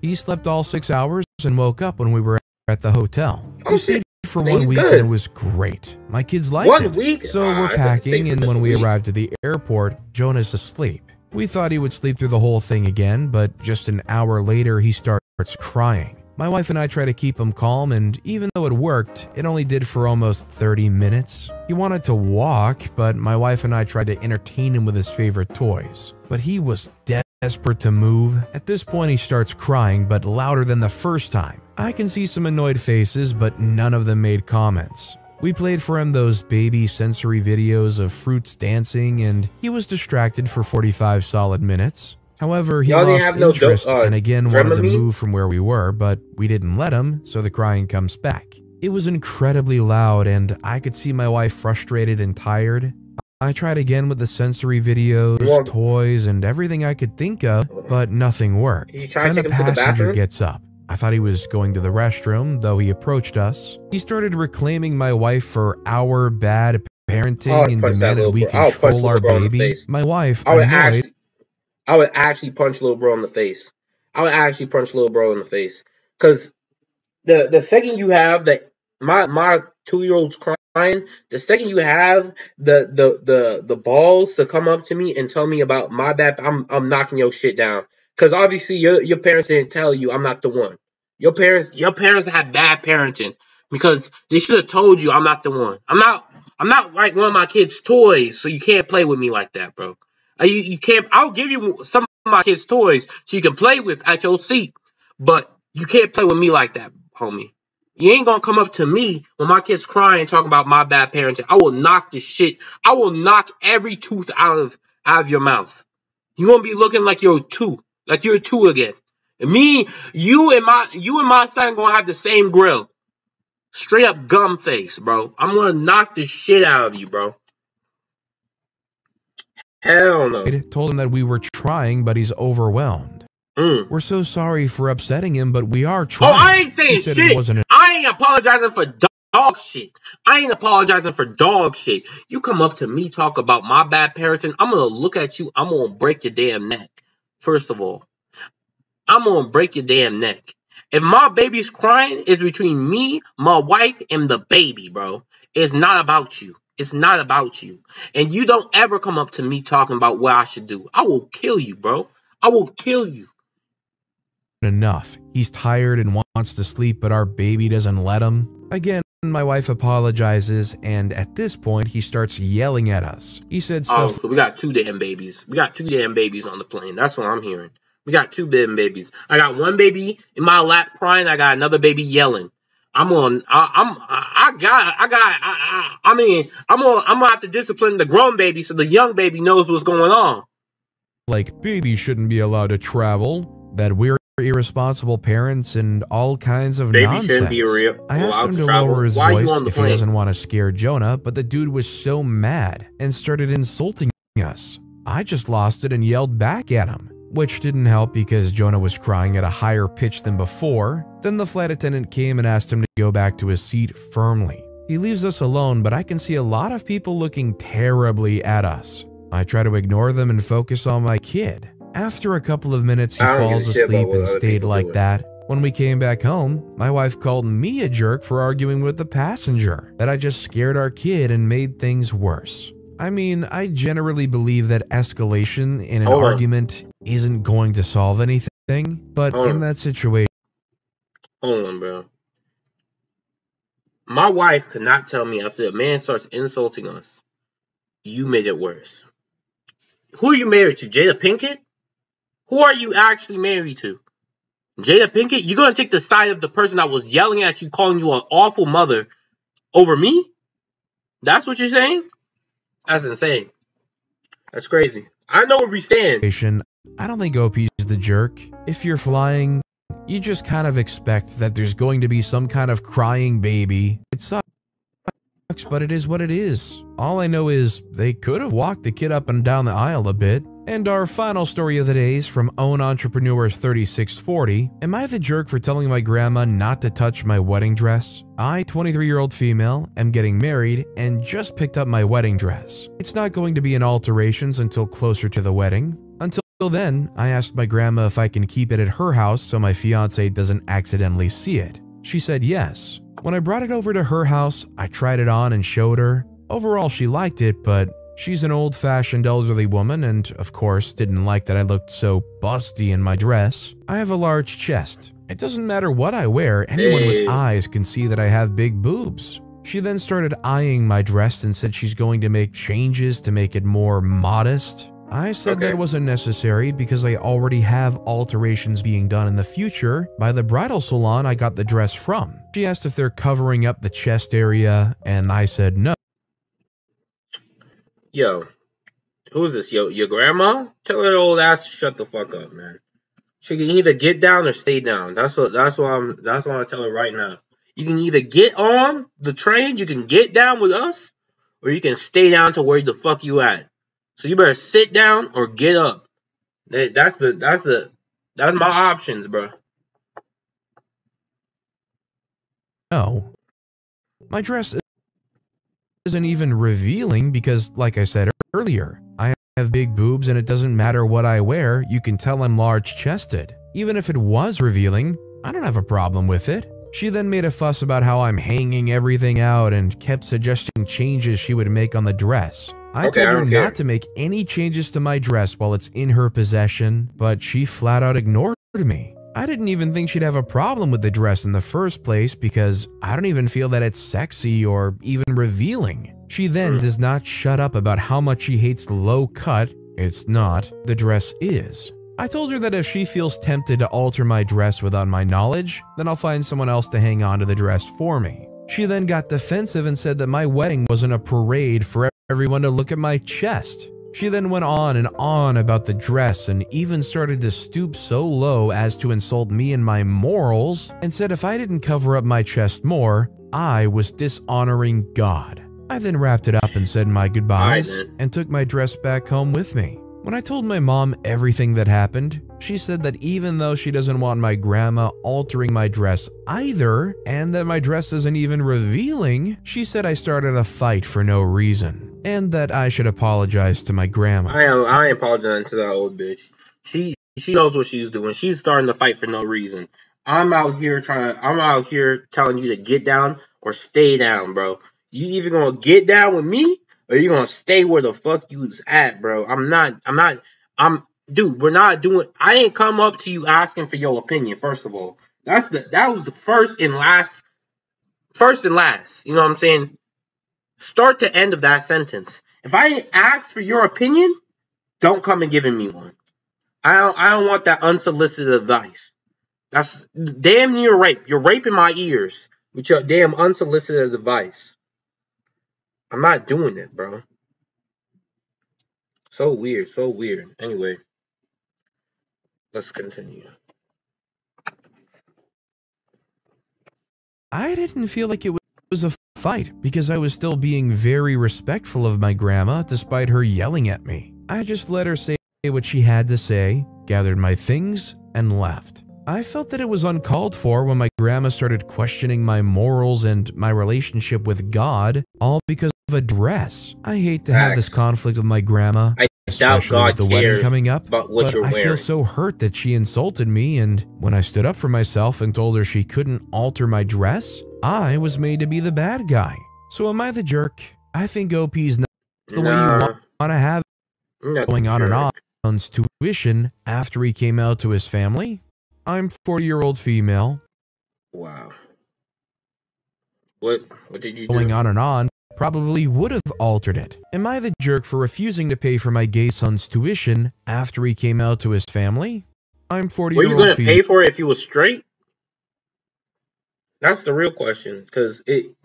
He slept all 6 hours and woke up when we were at the hotel. Oh, we stayed for 1 week and it was great. My kids liked it. 1 week? So we're packing, and when we arrived at the airport, Jonah's asleep. We thought he would sleep through the whole thing again, but just an hour later he starts crying. My wife and I try to keep him calm, and even though it worked, it only did for almost 30 minutes. He wanted to walk, but my wife and I tried to entertain him with his favorite toys. But he was desperate to move. At this point, he starts crying, but louder than the first time. I can see some annoyed faces, but none of them made comments. We played for him those baby sensory videos of fruits dancing, and he was distracted for 45 solid minutes. However, he lost interest and again wanted to move from where we were, but we didn't let him, so the crying comes back. It was incredibly loud, and I could see my wife frustrated and tired. I tried again with the sensory videos, toys, and everything I could think of, but nothing worked. Then the passenger gets up. I thought he was going to the restroom, though he approached us. He started reclaiming my wife for our bad parenting and demanded we control our baby. My wife, annoyed, I would actually punch little bro in the face. Because the second you have that my 2-year-old's crying, the second you have the balls to come up to me and tell me about my bad, I'm knocking your shit down. Because obviously your parents didn't tell you I'm not the one. Your parents had bad parenting because they should have told you I'm not the one. I'm not like one of my kids' toys, so you can't play with me like that, bro. You can't. I'll give you some of my kids' toys so you can play with at your seat, but you can't play with me like that, homie. You ain't gonna come up to me when my kid's crying talking about my bad parenting. I will knock the shit. I will knock every tooth out of your mouth. You're gonna be looking like you're two again. And you and my son gonna have the same grill. Straight up gum face, bro. I'm gonna knock the shit out of you, bro. Hell no. Told him that we were trying, but he's overwhelmed. We're so sorry for upsetting him, but we are trying. Oh, I ain't saying shit. I ain't apologizing for dog shit. You come up to me, talk about my bad parenting, I'm gonna look at you, I'm gonna break your damn neck. First of all, I'm gonna break your damn neck. If my baby's crying, it's between me, my wife, and the baby, bro. It's not about you. It's not about you. And you don't ever come up to me talking about what I should do. I will kill you, bro. I will kill you. Enough. He's tired and wants to sleep, but our baby doesn't let him. Again, my wife apologizes, and at this point, he starts yelling at us. He said stuff. Oh, so we got 2 damn babies. We got 2 damn babies on the plane. That's what I'm hearing. We got 2 damn babies. I got one baby in my lap crying. I got another baby yelling. I'm gonna have to discipline the grown baby so the young baby knows what's going on. Like, babies shouldn't be allowed to travel, that we're irresponsible parents, and all kinds of nonsense. Shouldn't be I asked him to lower his voice if he doesn't want to scare Jonah, but the dude was so mad and started insulting us. I just lost it and yelled back at him, which didn't help because Jonah was crying at a higher pitch than before. Then the flight attendant came and asked him to go back to his seat firmly. He leaves us alone, but I can see a lot of people looking terribly at us. I try to ignore them and focus on my kid. After a couple of minutes, he falls asleep and stayed like that. When we came back home, my wife called me a jerk for arguing with the passenger, that I just scared our kid and made things worse. I mean, I generally believe that escalation in an argument isn't going to solve anything, but in that situation... Hold on, bro. My wife could not tell me after a man starts insulting us, you made it worse. Who are you married to, Jada Pinkett? Who are you actually married to? Jada Pinkett? You're going to take the side of the person that was yelling at you, calling you an awful mother over me? That's what you're saying? That's insane. That's crazy. I know where we stand. I don't think OP's the jerk. If you're flying, you just kind of expect that there's going to be some kind of crying baby. It sucks, but it is what it is. All I know is they could have walked the kid up and down the aisle a bit. And our final story of the day is from Own Entrepreneur 3640. Am I the jerk for telling my grandma not to touch my wedding dress? I, 23-year-old female, am getting married and just picked up my wedding dress. It's not going to be in alterations until closer to the wedding. Until then, I asked my grandma if I can keep it at her house so my fiance doesn't accidentally see it. She said yes. When I brought it over to her house, I tried it on and showed her. Overall, she liked it, but she's an old-fashioned elderly woman and, of course, didn't like that I looked so busty in my dress. I have a large chest. It doesn't matter what I wear, anyone with eyes can see that I have big boobs. She then started eyeing my dress and said she's going to make changes to make it more modest. I said that wasn't necessary because I already have alterations being done in the future by the bridal salon I got the dress from. She asked if they're covering up the chest area, and I said no. Yo, who is this? Yo, your grandma? Tell her old ass to shut the fuck up, man. She can either get down or stay down. That's what I'm telling her right now. You can either get on the train, you can get down with us, or you can stay down to where the fuck you at. So you better sit down or get up. That's my options, bro. No. My dress isn't even revealing because, like I said earlier, I have big boobs and it doesn't matter what I wear, you can tell I'm large-chested. Even if it was revealing, I don't have a problem with it. She then made a fuss about how I'm hanging everything out and kept suggesting changes she would make on the dress. I told her not to make any changes to my dress while it's in her possession, but she flat out ignored me. I didn't even think she'd have a problem with the dress in the first place because I don't even feel that it's sexy or even revealing. She then does not shut up about how much she hates low cut. It's not. The dress is. I told her that if she feels tempted to alter my dress without my knowledge, then I'll find someone else to hang on to the dress for me. She then got defensive and said that my wedding wasn't a parade for everyone to look at my chest. She then went on and on about the dress and even started to stoop so low as to insult me and my morals and said if I didn't cover up my chest more, I was dishonoring God. I then wrapped it up and said my goodbyes and took my dress back home with me. When I told my mom everything that happened, she said that even though she doesn't want my grandma altering my dress either, and that my dress isn't even revealing, she said I started a fight for no reason, and that I should apologize to my grandma. I ain't apologizing to that old bitch. She knows what she's doing. She's starting to fight for no reason. I'm out here telling you to get down or stay down, bro. You either gonna get down with me or you gonna stay where the fuck you was at, bro. Dude, we're not doing. I ain't come up to you asking for your opinion. First of all, that was the first and last. First and last. You know what I'm saying? Start to end of that sentence. If I ain't asked for your opinion, don't come and giving me one. I don't want that unsolicited advice. That's damn near rape. You're raping my ears with your damn unsolicited advice. I'm not doing it, bro. So weird, so weird. Anyway, let's continue. I didn't feel like it was a fight because I was still being very respectful of my grandma despite her yelling at me. I just let her say what she had to say, gathered my things, and left. I felt that it was uncalled for when my grandma started questioning my morals and my relationship with God, all because of a dress. I hate to have this conflict with my grandma, especially with the wedding coming up, but I feel so hurt that she insulted me, and when I stood up for myself and told her she couldn't alter my dress, I was made to be the bad guy. So am I the jerk? I think OP's not the way you want to have it. Going on and on tuition after he came out to his family. I'm 40-year-old female. Wow. What did you do? Going on and on probably would have altered it. Am I the jerk for refusing to pay for my gay son's tuition after he came out to his family? I'm 40-year-old female. Were you going to pay for it if he was straight? That's the real question, because you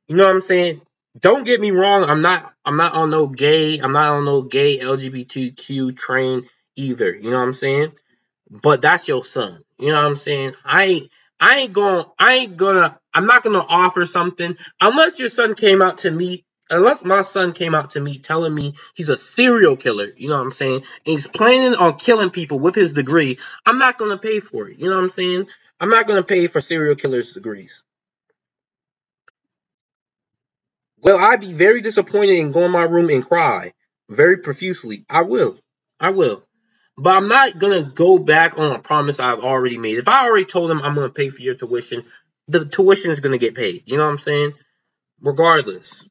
know what I'm saying? Don't get me wrong, I'm not on no gay LGBTQ train either. You know what I'm saying? But that's your son. You know what I'm saying? I'm not gonna offer something unless my son came out to me telling me he's a serial killer, you know what I'm saying? And he's planning on killing people with his degree. I'm not gonna pay for it. You know what I'm saying? I'm not gonna pay for serial killers' degrees. Will I be very disappointed and go in my room and cry very profusely? I will. But I'm not going to go back on a promise I've already made. If I already told him I'm going to pay for your tuition, the tuition is going to get paid. You know what I'm saying? Regardless.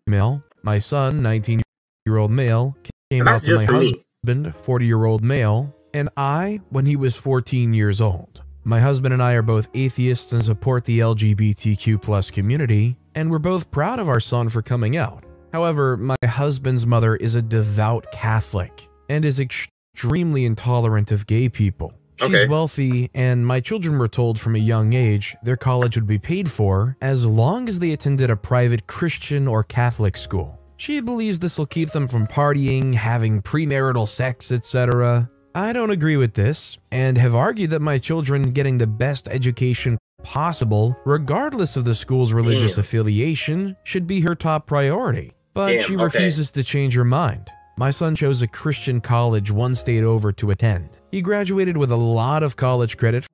My son, 19-year-old male, came out to my husband, 40-year-old male, and I, when he was 14 years old. My husband and I are both atheists and support the LGBTQ+ community, and we're both proud of our son for coming out. However, my husband's mother is a devout Catholic and is extremely intolerant of gay people. She's wealthy, and my children were told from a young age their college would be paid for as long as they attended a private Christian or Catholic school. She believes this will keep them from partying, having premarital sex, etc. I don't agree with this, and have argued that my children getting the best education possible, regardless of the school's religious affiliation, should be her top priority. But she refuses to change her mind. My son chose a Christian college one state over to attend. He graduated with a lot of college credit.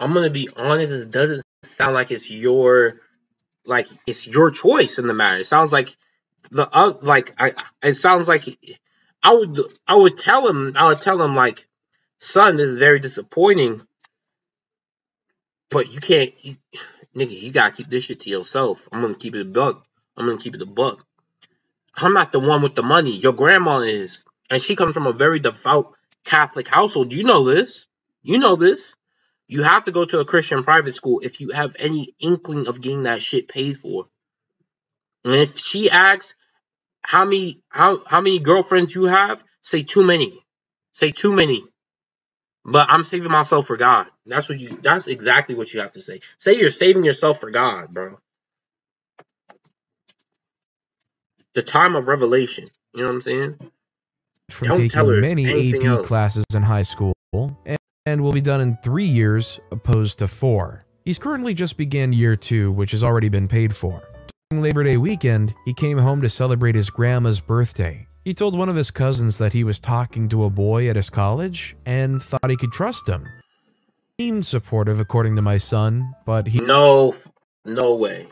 I'm gonna be honest, it doesn't sound like it's your choice in the matter. It sounds like it sounds like I would tell him like, son, this is very disappointing, but you can't, nigga, you gotta keep this shit to yourself. I'm gonna keep it a buck. I'm not the one with the money. Your grandma is, and she comes from a very devout Catholic household. You know this. You have to go to a Christian private school if you have any inkling of getting that shit paid for. And if she asks how many girlfriends you have, say too many. But I'm saving myself for God. That's exactly what you have to say. Say you're saving yourself for God, bro. The time of revelation. You know what I'm saying? From taking many AP classes in high school, and will be done in 3 years opposed to 4. He's currently just began year 2, which has already been paid for. During Labor Day weekend, he came home to celebrate his grandma's birthday. He told one of his cousins that he was talking to a boy at his college and thought he could trust him. He seemed supportive according to my son, but he... No way.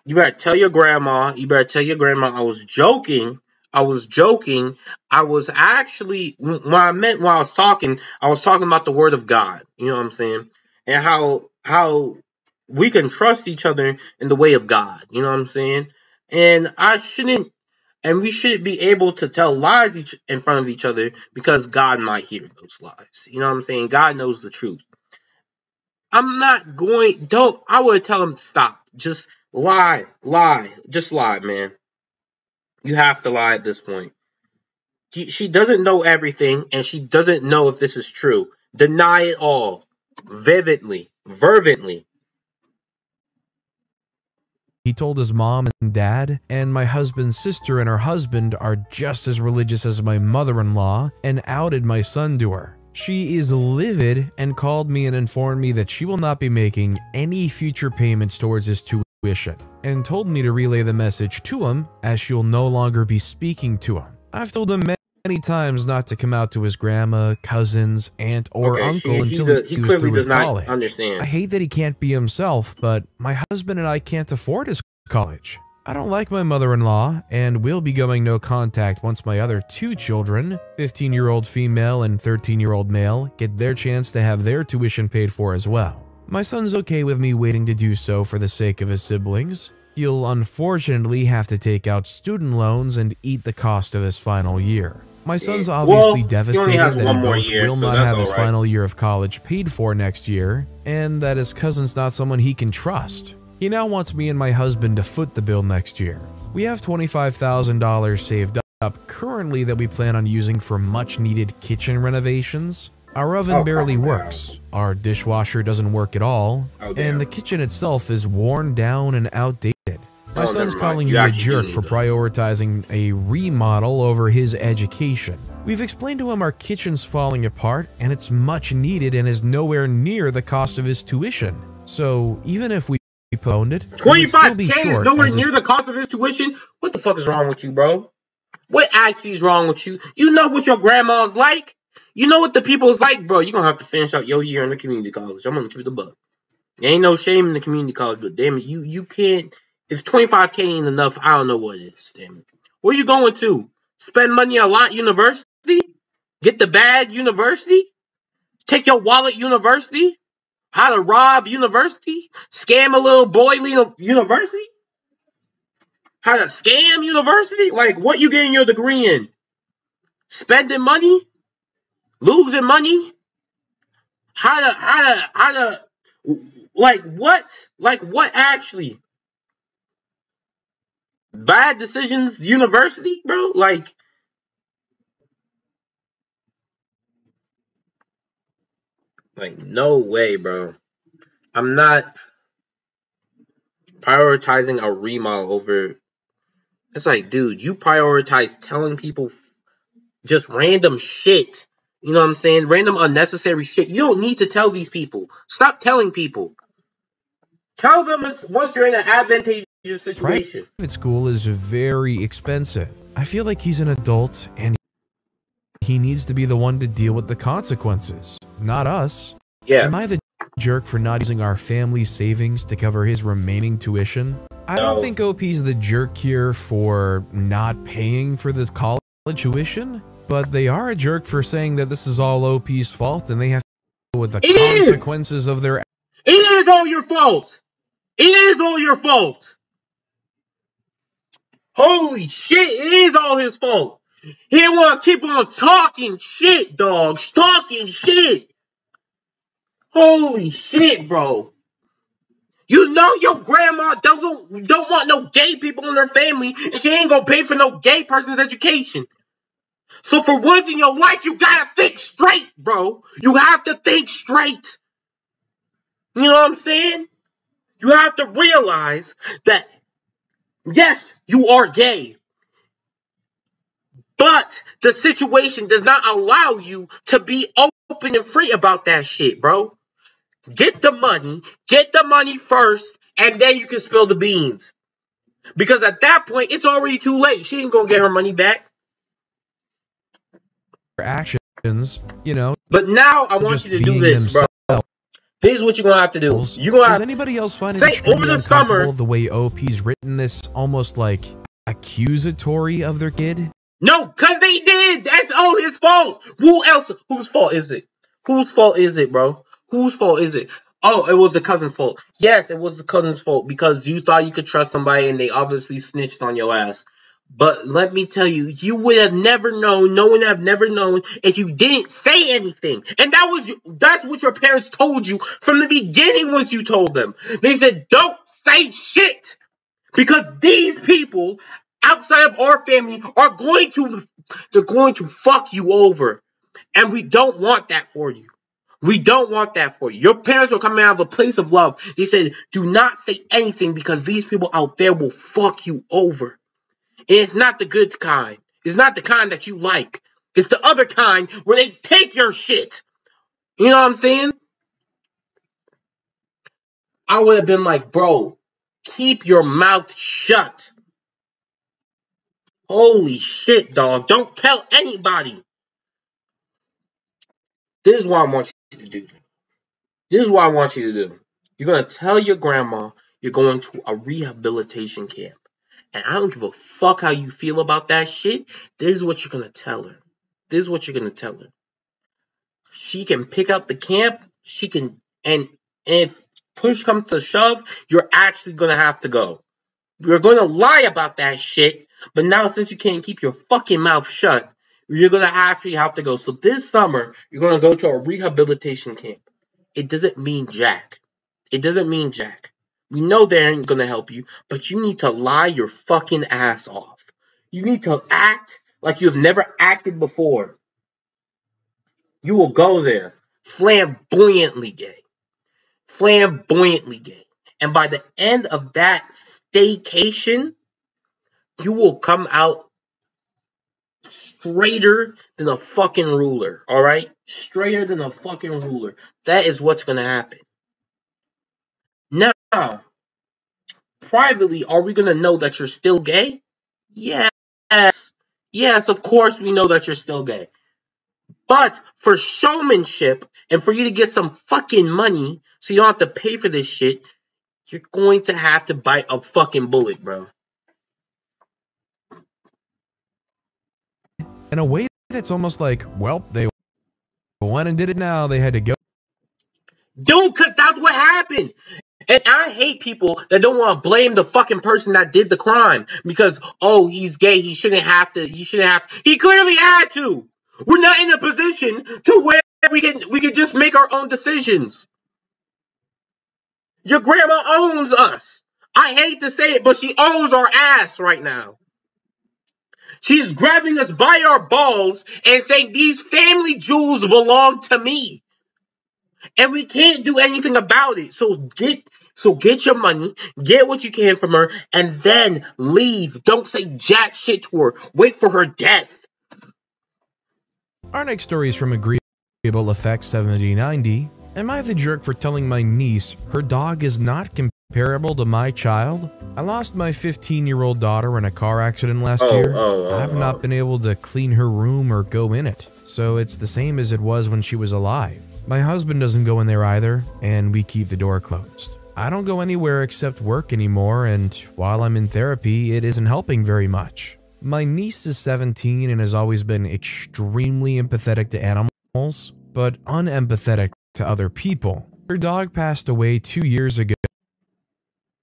You better tell your grandma. I was joking. I was actually, when I was talking about the word of God. You know what I'm saying? And how how we can trust each other in the way of God. You know what I'm saying? And we shouldn't be able to tell lies in front of each other because God might hear those lies. You know what I'm saying? God knows the truth. I would tell him stop. Just lie, just lie, man. You have to lie at this point. She doesn't know everything, and she doesn't know if this is true. Deny it all, fervently. He told his mom and dad, and my husband's sister and her husband are just as religious as my mother-in-law, and outed my son to her. She is livid and called me and informed me that she will not be making any future payments towards his tuition, and told me to relay the message to him as she'll no longer be speaking to him. I've told him many times not to come out to his grandma, cousins, aunt, or uncle until he was through with college. Understand. I hate that he can't be himself, but my husband and I can't afford his college. I don't like my mother-in-law, and will be going no contact once my other two children, 15-year-old female and 13-year-old male, get their chance to have their tuition paid for as well. My son's okay with me waiting to do so for the sake of his siblings. He'll unfortunately have to take out student loans and eat the cost of his final year. My son's obviously devastated that he both will not have his final year of college paid for next year, and that his cousin's not someone he can trust. He now wants me and my husband to foot the bill next year. We have $25,000 saved up currently that we plan on using for much-needed kitchen renovations. Our oven barely works, our dishwasher doesn't work at all, and the kitchen itself is worn down and outdated. My son's calling me a jerk for prioritizing a remodel over his education. We've explained to him our kitchen's falling apart and it's much needed and is nowhere near the cost of his tuition. So even if we postponed it, $25K is nowhere near the cost of his tuition? What the fuck is wrong with you, bro? What actually is wrong with you? You know what your grandma's like? You know what the people's like, bro? You're gonna have to finish out your year in the community college. I'm gonna keep the buck. There ain't no shame in the community college, but damn it, you can't. If 25K ain't enough, I don't know what is. Damn it. Where you going to? Spend money a lot university? Get the bag university? Take your wallet university? How to rob university? Scam a little boy university? How to scam university? Like, what you getting your degree in? Spending money? Losing money? How to, like what? Like what actually? Bad decisions university, bro? Like no way, bro. I'm not prioritizing a remodel over. It's like, dude, you prioritize telling people just random shit. You know what I'm saying? Random unnecessary shit. You don't need to tell these people. Stop telling people. Tell them once you're in an advantageous situation. Private school is very expensive. I feel like he's an adult and he needs to be the one to deal with the consequences, not us. Yeah. Am I the jerk for not using our family savings to cover his remaining tuition? I don't think OP's the jerk here for not paying for the college tuition, but they are a jerk for saying that this is all OP's fault and they have to deal with the consequences of their. It is all your fault. It is all your fault. Holy shit, it is all his fault. He didn't want to keep on talking shit, dogs. Talking shit. Holy shit, bro. You know your grandma don't want no gay people in her family, and she ain't gonna pay for no gay person's education. So for once in your life, you gotta think straight, bro. You have to think straight. You know what I'm saying? You have to realize that, yes, you are gay. But the situation does not allow you to be open and free about that shit, bro. Get the money first, and then you can spill the beans. Because at that point, it's already too late. She ain't gonna get her money back. Actions, you know. But now I want you to do this, bro. Here's what you're gonna have to do. You're gonna Does anybody else find it extremely uncomfortable the way OP's written this, almost like accusatory of their kid? No, cause they did. That's all his fault. Who else? Whose fault is it? Whose fault is it, bro? Whose fault is it? Oh, it was the cousin's fault. Yes, it was the cousin's fault because you thought you could trust somebody and they obviously snitched on your ass. But let me tell you, you would have never known, no one have never known if you didn't say anything. And that's what your parents told you from the beginning once you told them. They said, don't say shit. Because these people outside of our family are they're going to fuck you over. And we don't want that for you. We don't want that for you. Your parents are coming out of a place of love. They said, do not say anything because these people out there will fuck you over. And it's not the good kind. It's not the kind that you like. It's the other kind where they take your shit. You know what I'm saying? I would have been like, bro, keep your mouth shut. Holy shit, dog. Don't tell anybody. This is what I want you to do. This is what I want you to do. You're going to tell your grandma you're going to a rehabilitation camp. And I don't give a fuck how you feel about that shit. This is what you're going to tell her. This is what you're going to tell her. She can pick up the camp. She can, and if push comes to shove, you're actually going to have to go. You're going to lie about that shit. But now since you can't keep your fucking mouth shut, you're going to actually have to go. So this summer, you're going to go to a rehabilitation camp. It doesn't mean jack. It doesn't mean jack. We know they ain't going to help you, but you need to lie your fucking ass off. You need to act like you've never acted before. You will go there flamboyantly gay. Flamboyantly gay. And by the end of that staycation, you will come out straighter than a fucking ruler, alright? Straighter than a fucking ruler. That is what's going to happen. Now, privately, are we going to know that you're still gay? Yes. Yes, of course we know that you're still gay. But for showmanship and for you to get some fucking money so you don't have to pay for this shit, you're going to have to bite a fucking bullet, bro. In a way that's almost like, well, they went and did it now, they had to go. Dude, because that's what happened. And I hate people that don't want to blame the fucking person that did the crime. Because, oh, he's gay, he shouldn't have to. He clearly had to. We're not in a position to where we can just make our own decisions. Your grandma owns us. I hate to say it, but she owns our ass right now. She is grabbing us by our balls and saying these family jewels belong to me. And we can't do anything about it. So get your money, get what you can from her, and then leave. Don't say jack shit to her. Wait for her death. Our next story is from Agreeable Effects 7090. Am I the jerk for telling my niece her dog is not comparable to my child? I lost my 15-year-old daughter in a car accident last year. I've not been able to clean her room or go in it, so it's the same as it was when she was alive. My husband doesn't go in there either, and we keep the door closed. I don't go anywhere except work anymore, and while I'm in therapy, it isn't helping very much. My niece is 17 and has always been extremely empathetic to animals, but unempathetic to other people. Her dog passed away 2 years ago,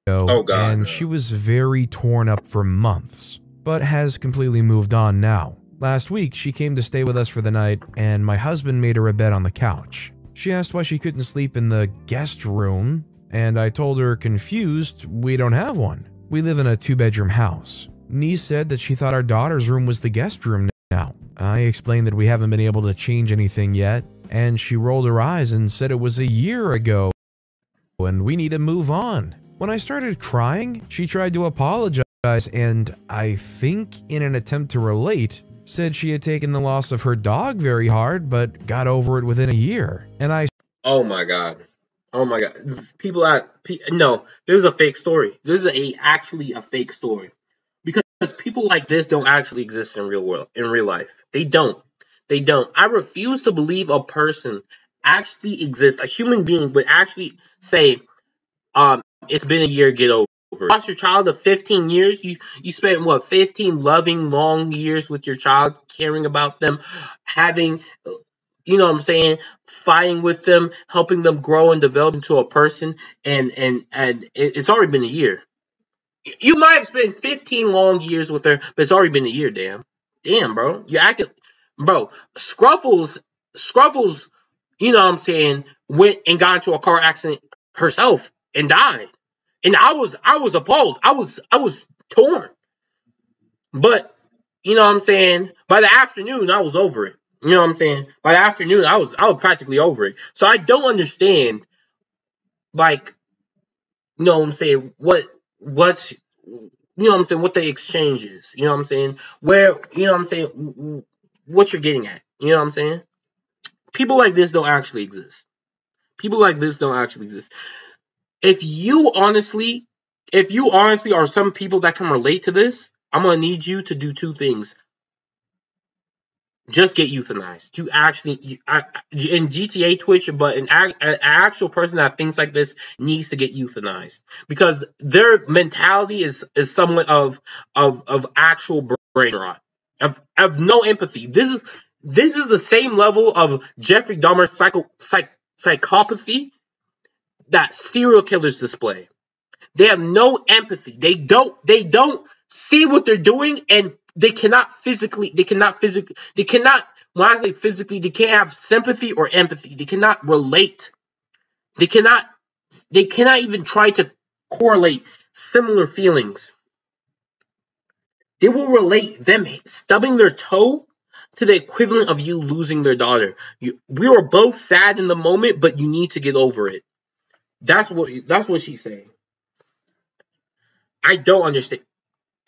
and she was very torn up for months, but has completely moved on now. Last week, she came to stay with us for the night, and my husband made her a bed on the couch. She asked why she couldn't sleep in the guest room, and I told her, confused, we don't have one. We live in a 2-bedroom house. Niece said that she thought our daughter's room was the guest room now. I explained that we haven't been able to change anything yet, and she rolled her eyes and said it was a year ago and we need to move on. When I started crying, she tried to apologize and, I think in an attempt to relate, said she had taken the loss of her dog very hard but got over it within a year. And I... Oh my god. Oh my god. No, there's a fake story. There's actually a fake story. Because people like this don't actually exist in real life. They don't. They don't. I refuse to believe a person actually exists. A human being would actually say, it's been a year, get over it. Lost your child of 15 years. You spent, what, 15 loving, long years with your child, caring about them, having you know what I'm saying, fighting with them, helping them grow and develop into a person, and it's already been a year. You might have spent 15 long years with her, but it's already been a year. Damn, bro, you acting, bro. Scruffles, you know what I'm saying, went and got into a car accident herself and died, and I was appalled. I was torn, but you know what I'm saying. By the afternoon, I was over it. You know what I'm saying? By the afternoon, I was practically over it. So I don't understand, like, you know what I'm saying, what's, you know what I'm saying, what the exchange is. You know what I'm saying? Where, you know what I'm saying, what you're getting at. You know what I'm saying? People like this don't actually exist. People like this don't actually exist. If you honestly are some people that can relate to this, I'm gonna need you to do two things. Just get euthanized. To actually, in GTA Twitch, but an actual person that thinks like this needs to get euthanized, because their mentality is somewhat of actual brain rot, of no empathy. This is the same level of Jeffrey Dahmer psychopathy that serial killers display. They have no empathy. They don't see what they're doing, and they cannot, when I say physically, they can't have sympathy or empathy. They cannot relate. They cannot even try to correlate similar feelings. They will relate them stubbing their toe to the equivalent of you losing their daughter. We were both sad in the moment, but you need to get over it. That's what she's saying. I don't understand.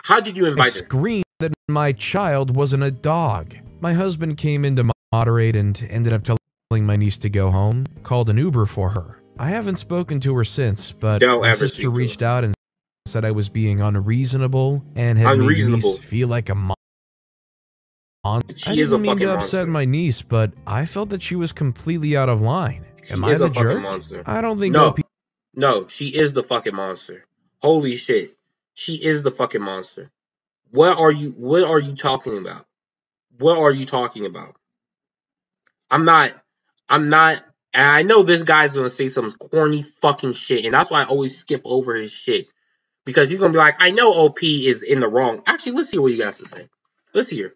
How did you invite her? I screamed that my child wasn't a dog. My husband came in to moderate and ended up telling my niece to go home, called an Uber for her. I haven't spoken to her since, but my sister reached out and said I was being unreasonable and had made my niece feel like a monster. I didn't mean to upset my niece, but I felt that she was completely out of line. Am I the jerk? I don't think no. No, she is the fucking monster. Holy shit. She is the fucking monster. What are you talking about? What are you talking about? I'm not, and I know this guy's gonna say some corny fucking shit, and that's why I always skip over his shit. Because you're gonna be like, I know OP is in the wrong. Actually, let's hear what you guys to say. Let's hear.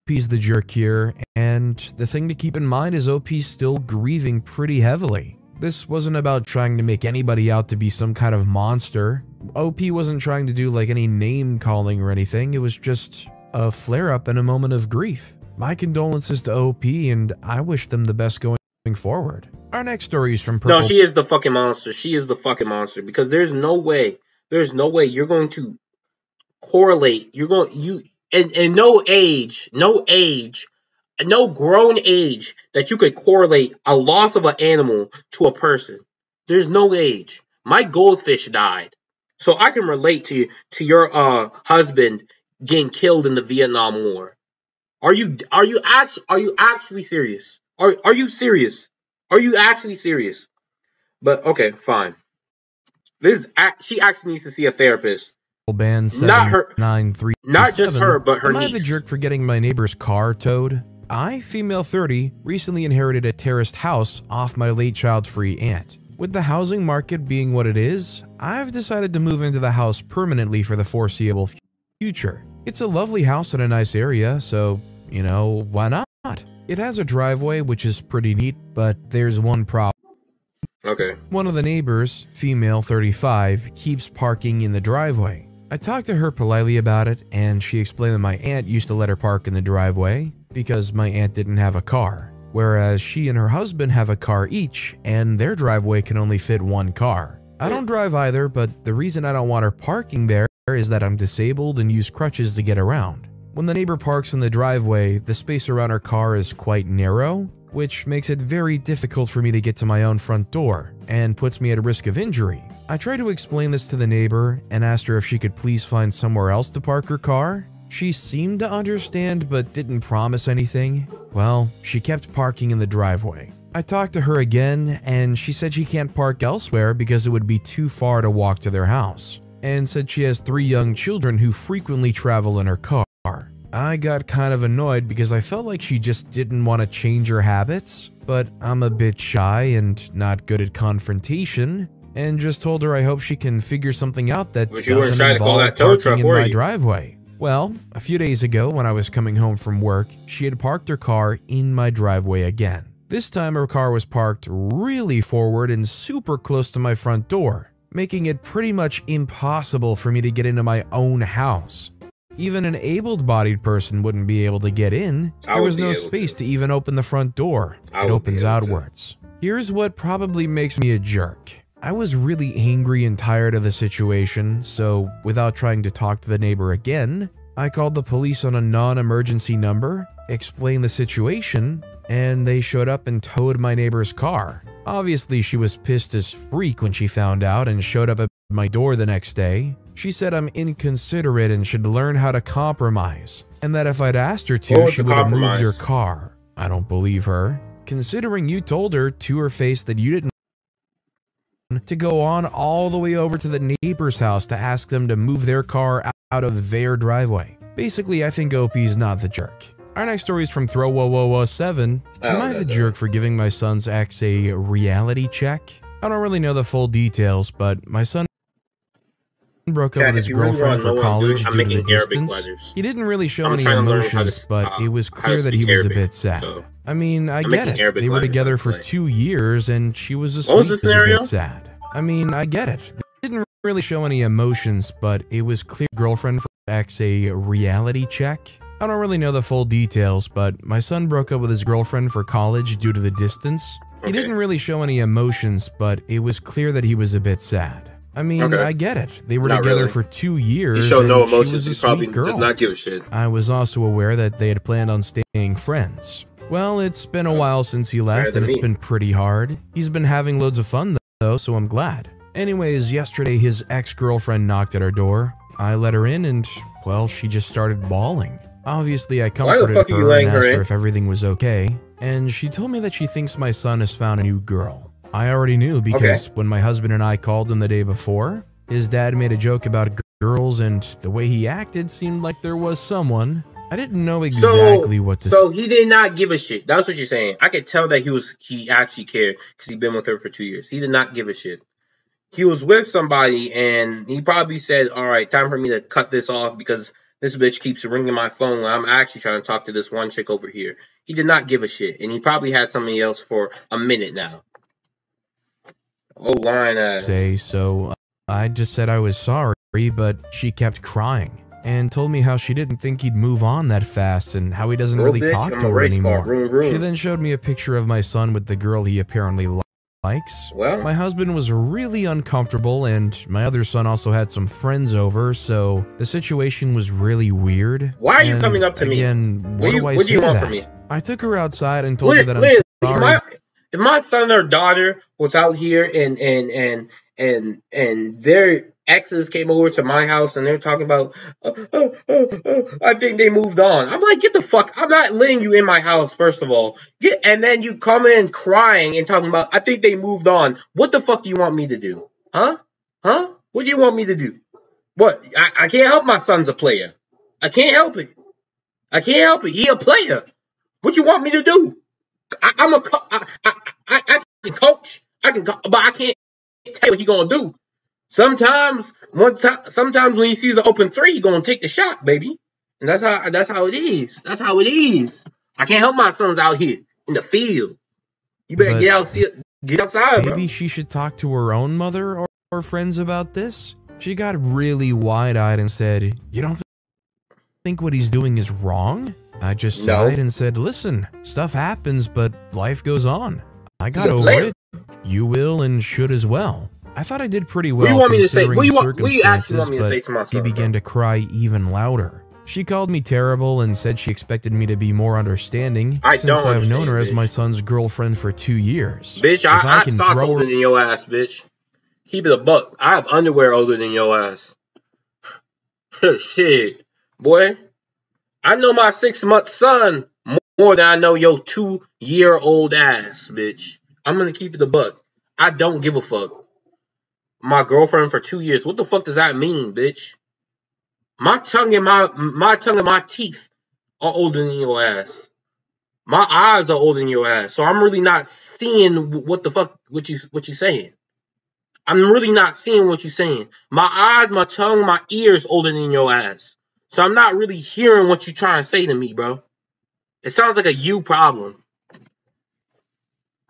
OP's the jerk here, and the thing to keep in mind is OP's still grieving pretty heavily. This wasn't about trying to make anybody out to be some kind of monster. OP wasn't trying to do like any name calling or anything. It was just a flare-up and a moment of grief. My condolences to OP, and I wish them the best going forward. Our next story is from Purple. No, she is the fucking monster. She is the fucking monster, because there's no way you're going to correlate. And no grown age that you could correlate a loss of an animal to a person. There's no age. My goldfish died, so I can relate to your husband getting killed in the Vietnam War. Are you actually serious? Are you serious? Are you actually serious? But okay, fine. She actually needs to see a therapist. Band Not her. 937. Not just her, but her niece. Am I the jerk for getting my neighbor's car towed? I, female 30, recently inherited a terraced house off my late child-free aunt. With the housing market being what it is, I've decided to move into the house permanently for the foreseeable future. It's a lovely house in a nice area, so, you know, why not? It has a driveway, which is pretty neat, but there's one problem. Okay. One of the neighbors, female 35, keeps parking in the driveway. I talked to her politely about it, and she explained that my aunt used to let her park in the driveway because my aunt didn't have a car, whereas she and her husband have a car each, and their driveway can only fit one car. I don't drive either, but the reason I don't want her parking there is that I'm disabled and use crutches to get around. When the neighbor parks in the driveway, the space around her car is quite narrow, which makes it very difficult for me to get to my own front door, and puts me at risk of injury. I tried to explain this to the neighbor and asked her if she could please find somewhere else to park her car. She seemed to understand but didn't promise anything. Well, she kept parking in the driveway. I talked to her again, and she said she can't park elsewhere because it would be too far to walk to their house, and said she has 3 young children who frequently travel in her car. I got kind of annoyed because I felt like she just didn't want to change her habits, but I'm a bit shy and not good at confrontation, and just told her I hope she can figure something out that doesn't involve parking in my driveway. Well, a few days ago when I was coming home from work, she had parked her car in my driveway again. This time her car was parked really forward and super close to my front door, making it pretty much impossible for me to get into my own house. Even an able-bodied person wouldn't be able to get in. There was no space to even open the front door. It opens outwards. Here's what probably makes me a jerk. I was really angry and tired of the situation, so without trying to talk to the neighbor again, I called the police on a non-emergency number, explained the situation, and they showed up and towed my neighbor's car. Obviously, she was pissed as freak when she found out and showed up at my door the next day. She said I'm inconsiderate and should learn how to compromise, and that if I'd asked her to, she would have moved her car. I don't believe her, considering you told her to her face that you didn't to go on all the way over to the neighbor's house to ask them to move their car out of their driveway. Basically, I think OP's not the jerk. Our next story is from Throw7. Am I the jerk for giving my son's ex a reality check? I don't really know the full details, but my son broke up with his girlfriend for college due to the distance. He didn't really show any emotions, but it was clear that he was a bit sad. I mean, I get it. They were together for 2 years, and she was asleep was a bit sad. I mean, I get it. They didn't really show any emotions, but it was clear girlfriend for ex a reality check. I don't really know the full details, but my son broke up with his girlfriend for college due to the distance. He didn't really show any emotions, but it was clear that he was a bit sad. I mean, I get it. They were together for 2 years, he showed no emotions. She was a he probably sweet girl. Does not give a shit. I was also aware that they had planned on staying friends. Well, it's been a while since he left, and it's been pretty hard. He's been having loads of fun, though, so I'm glad. Anyways, yesterday his ex-girlfriend knocked at our door. I let her in, and, well, she just started bawling. Obviously, I comforted her and asked her if everything was okay, and she told me that she thinks my son has found a new girl. I already knew because when my husband and I called him the day before, his dad made a joke about girls, and the way he acted seemed like there was someone. I didn't know exactly what to say. So he did not give a shit. That's what you're saying. I could tell that he actually cared because he'd been with her for 2 years. He did not give a shit. He was with somebody, and he probably said, all right, time for me to cut this off because this bitch keeps ringing my phone when I'm actually trying to talk to this one chick over here. He did not give a shit, and he probably had somebody else for a minute now. Oh, line so I just said I was sorry, but she kept crying and told me how she didn't think he'd move on that fast and how he doesn't really talk to her anymore. She then showed me a picture of my son with the girl he apparently likes. Well, my husband was really uncomfortable, and my other son also had some friends over, so the situation was really weird. Why are you coming up to me? What do you want from me? I took her outside and told her that I'm sorry. If my son or daughter was out here and their exes came over to my house and they're talking about, I think they moved on. I'm like, get the fuck. I'm not letting you in my house, first of all. And then you come in crying and talking about, I think they moved on. What the fuck do you want me to do? Huh? What do you want me to do? What? I can't help my son's a player. I can't help it. He a player. What you want me to do? I can coach. But I can't tell you what he gonna do. Sometimes when he sees an open three, he gonna take the shot, baby. And that's how it is. That's how it is. I can't help my sons out here in the field. You better get outside, bro. Maybe she should talk to her own mother or friends about this. She got really wide-eyed and said, "You don't think what he's doing is wrong?" I just sighed and said, "Listen, stuff happens, but life goes on. I got over it. You will and should as well." I thought I did pretty well. What do you want me to say? What do you actually want me to say to my son? She began to cry even louder. She called me terrible and said she expected me to be more understanding since I've known her as my son's girlfriend for 2 years. Bitch, I sock older than your ass, bitch. Keep it a buck. I have underwear older than your ass. Shit. Boy, I know my 6-month son more than I know your 2-year-old ass, bitch. I'm gonna keep it a buck. I don't give a fuck. My girlfriend for 2 years. What the fuck does that mean, bitch? My tongue and my teeth are older than your ass. My eyes are older than your ass, so I'm really not seeing what the fuck what you saying. I'm really not seeing what you're saying. My eyes, my tongue, my ears older than your ass, so I'm not really hearing what you're trying to say to me, bro. It sounds like a you problem.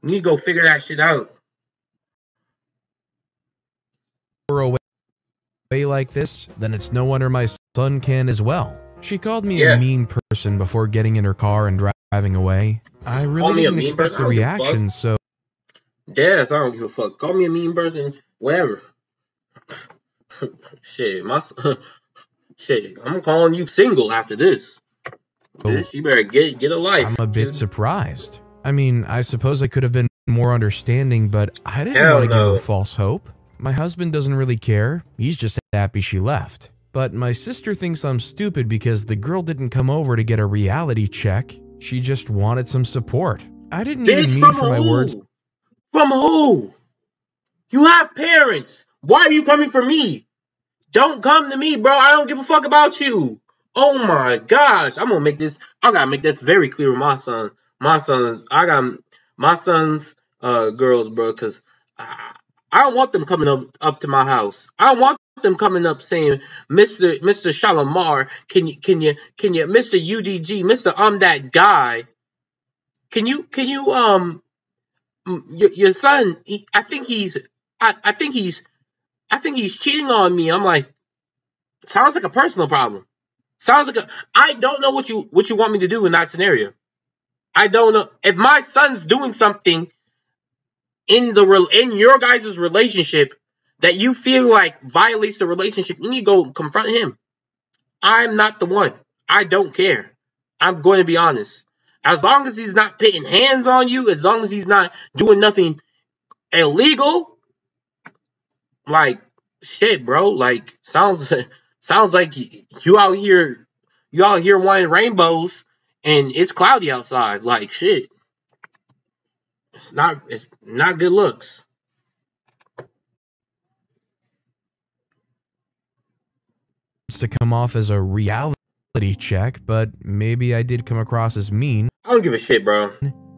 You need to go figure that shit out. Away like this, then it's no wonder my son can as well. She called me a mean person before getting in her car and driving away. I really didn't expect the reaction, so... Yes, I don't give a fuck. Call me a mean person, whatever. Shit, shit, I'm calling you single after this. Bitch, you better get a life. I'm a bit surprised. I mean, I suppose I could have been more understanding, but I didn't want to give her false hope. My husband doesn't really care. He's just happy she left. But my sister thinks I'm stupid because the girl didn't come over to get a reality check. She just wanted some support. I didn't even mean for my words. From who? You have parents. Why are you coming for me? Don't come to me, bro. I don't give a fuck about you. Oh my gosh. I gotta make this very clear with my son. My son's girls, bro, because I don't want them coming up to my house. I don't want them coming up saying, Mr. Shalimar, can you, Mr. UDG, Mr. That guy, can you, your son, I think he's cheating on me. I'm like, sounds like a personal problem. I don't know what you want me to do in that scenario. I don't know if my son's doing something in your guys' relationship that you feel like violates the relationship. You need to go confront him. I'm not the one. I don't care. I'm going to be honest. As long as he's not putting hands on you, as long as he's not doing nothing illegal, like shit, bro. Like sounds like you out here wanting rainbows and it's cloudy outside. Like shit. It's not good looks. To come off as a reality check, but maybe I did come across as mean. I don't give a shit, bro.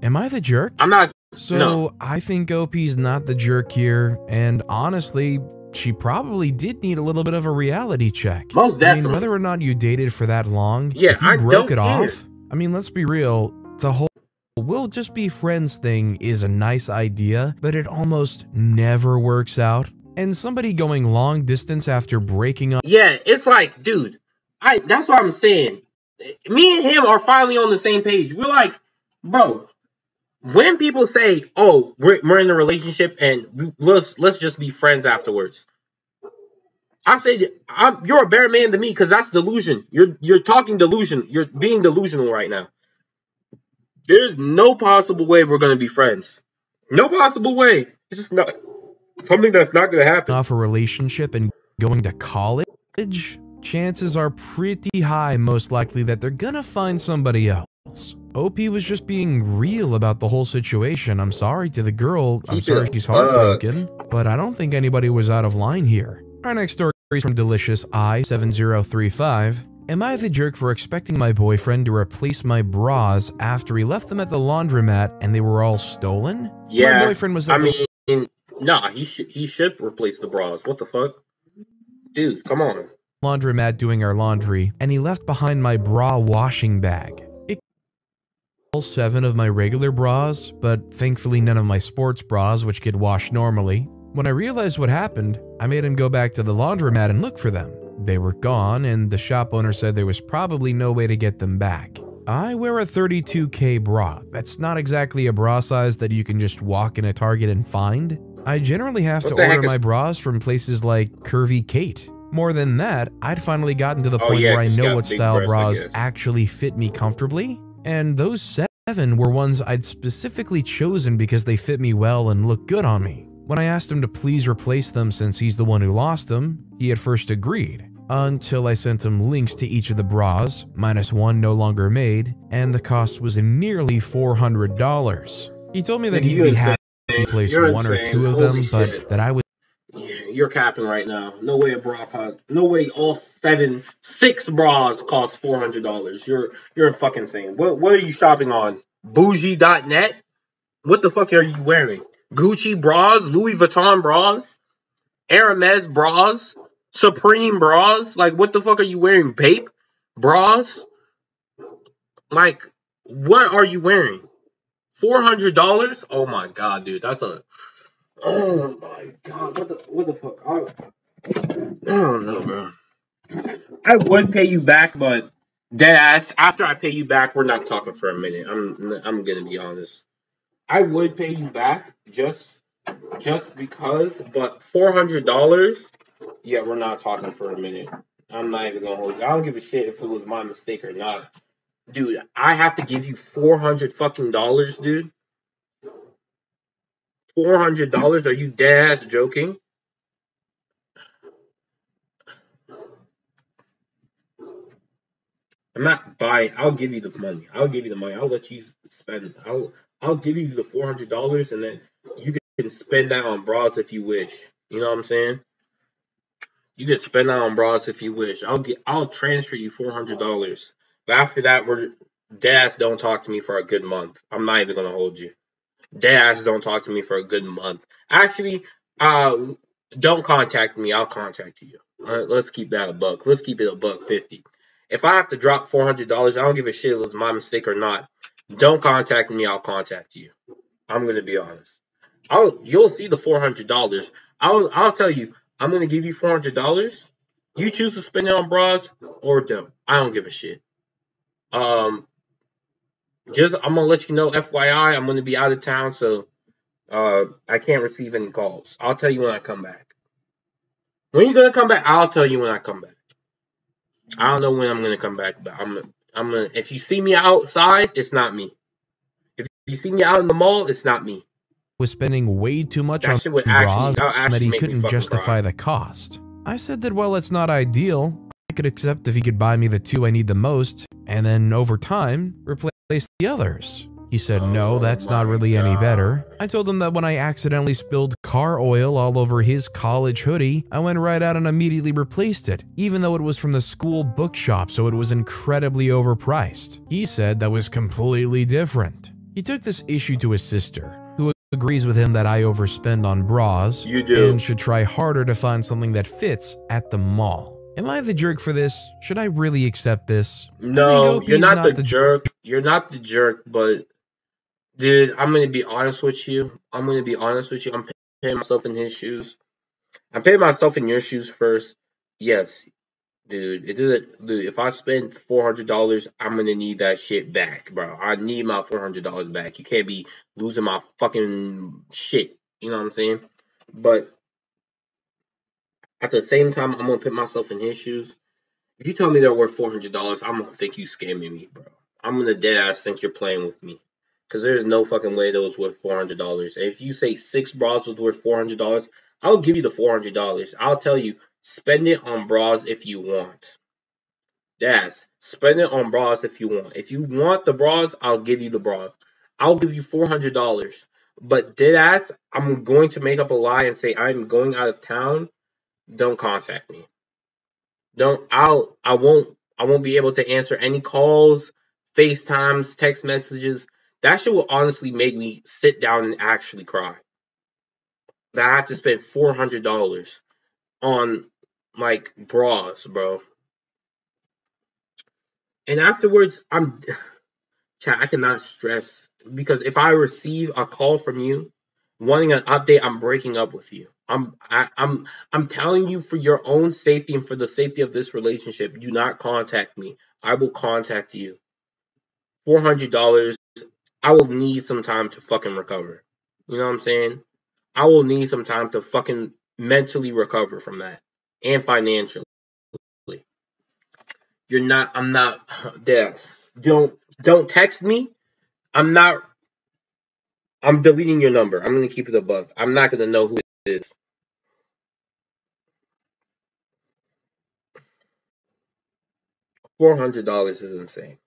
Am I the jerk? I'm not. So no. I think OP's not the jerk here, and honestly, she probably did need a little bit of a reality check. Most definitely. I mean, whether or not you dated for that long, yeah, if you broke it off, I mean, let's be real, the whole we'll just be friends thing is a nice idea, but it almost never works out. And somebody going long distance after breaking up. Yeah, it's like, dude, that's what I'm saying. Me and him are finally on the same page. We're like, bro, when people say, oh, we're in a relationship and let's just be friends afterwards. I say, you're a better man than me because that's delusion. You're talking delusion. You're being delusional right now. There's no possible way we're going to be friends. No possible way. It's just not something that's not going to happen. Off a relationship and going to college, chances are pretty high, most likely, that they're going to find somebody else. OP was just being real about the whole situation. I'm sorry to the girl. I'm sorry she's heartbroken, but I don't think anybody was out of line here. Our next story is from Delicious I7035. Am I the jerk for expecting my boyfriend to replace my bras after he left them at the laundromat and they were all stolen? Yeah, my boyfriend was at nah, he should replace the bras. What the fuck? Dude, come on. Laundromat doing our laundry, and he left behind my bra washing bag. It all 7 of my regular bras, but thankfully none of my sports bras, which get washed normally. When I realized what happened, I made him go back to the laundromat and look for them. They were gone, and the shop owner said there was probably no way to get them back. I wear a 32K bra. That's not exactly a bra size that you can just walk in a Target and find. I generally have to order my bras from places like Curvy Kate. More than that, I'd finally gotten to the point where I know what style bras actually fit me comfortably, and those 7 were ones I'd specifically chosen because they fit me well and look good on me. When I asked him to please replace them since he's the one who lost them, he at first agreed, until I sent him links to each of the bras, minus one no longer made, and the cost was nearly $400. He told me that he'd be happy to replace 1 or 2 of them, but that I would... You're capping right now. No way a bra cost. No way all six bras cost $400. You're a fucking thing. What are you shopping on? Bougie.net? What the fuck are you wearing? Gucci bras, Louis Vuitton bras, Hermes bras, Supreme bras. Like what the fuck are you wearing? Bape bras? Like what are you wearing? $400? Oh my god, dude, that's a. Oh my god, what the fuck? I don't know, bro. I would pay you back, but dead ass. After I pay you back, we're not talking for a minute. I'm gonna be honest. I would pay you back just because, but $400. Yeah, we're not talking for a minute. I'm not even gonna hold you. I don't give a shit if it was my mistake or not, dude. I have to give you $400 fucking, dude. $400? Are you dead ass joking? I'm not buying. I'll give you the money. I'll give you the money. I'll let you spend it. I'll give you the $400, and then you can spend that on bras if you wish. You know what I'm saying? You can spend that on bras if you wish. I'll transfer you $400. But after that, we're deadass don't talk to me for a good month. I'm not even gonna hold you. Deadass don't talk to me for a good month. Actually, don't contact me. I'll contact you. Let's keep that a buck. Let's keep it a $150. If I have to drop $400, I don't give a shit if it was my mistake or not. Don't contact me. I'll contact you. I'm gonna be honest. You'll see the $400. I'll tell you. I'm gonna give you $400. You choose to spend it on bras or don't. I don't give a shit. I'm gonna let you know. FYI, I'm gonna be out of town, so I can't receive any calls. I'll tell you when I come back. When you gonna come back? I'll tell you when I come back. I don't know when I'm gonna come back, but I'm gonna. If you see me outside, it's not me. If you see me out in the mall, it's not me. Was spending way too much That on shit would bras actually that he make me couldn't fucking justify cry. the cost. I said that while it's not ideal, I could accept if he could buy me the two I need the most, and then over time, replace the others. He said, no, that's not really any better. I told him that when I accidentally spilled car oil all over his college hoodie, I went right out and immediately replaced it, even though it was from the school bookshop, so it was incredibly overpriced. He said that was completely different. He took this issue to his sister, who agrees with him that I overspend on bras You do. and should try harder to find something that fits at the mall. Am I the jerk for this? Should I really accept this? No, you're not the jerk. You're not the jerk, but dude, I'm gonna be honest with you. I'm putting myself in his shoes. I'm putting myself in your shoes first. Yes, dude. Dude, if I spend $400, I'm gonna need that shit back, bro. I need my $400 back. You can't be losing my fucking shit. You know what I'm saying? But at the same time, I'm gonna put myself in his shoes. If you tell me they're worth $400, I'm gonna think you scamming me, bro. I'm gonna dead ass think you're playing with me. Cause there's no fucking way those worth $400. If you say six bras was worth $400, I'll give you the $400. I'll tell you, spend it on bras if you want. Yes, spend it on bras if you want. If you want the bras, I'll give you the bras. I'll give you $400. But dead ass, I'm going to make up a lie and say I'm going out of town. Don't contact me. Don't I won't be able to answer any calls, FaceTimes, text messages. That shit will honestly make me sit down and actually cry. That I have to spend $400 on like bras, bro. And afterwards, I cannot stress because if I receive a call from you wanting an update, I'm breaking up with you. I'm telling you for your own safety and for the safety of this relationship, do not contact me. I will contact you. $400. I will need some time to fucking recover. You know what I'm saying? I will need some time to fucking mentally recover from that and financially. I'm not there. Don't text me. I'm not I'm deleting your number. I'm gonna keep it a buck. I'm not gonna know who it is. $400 is insane.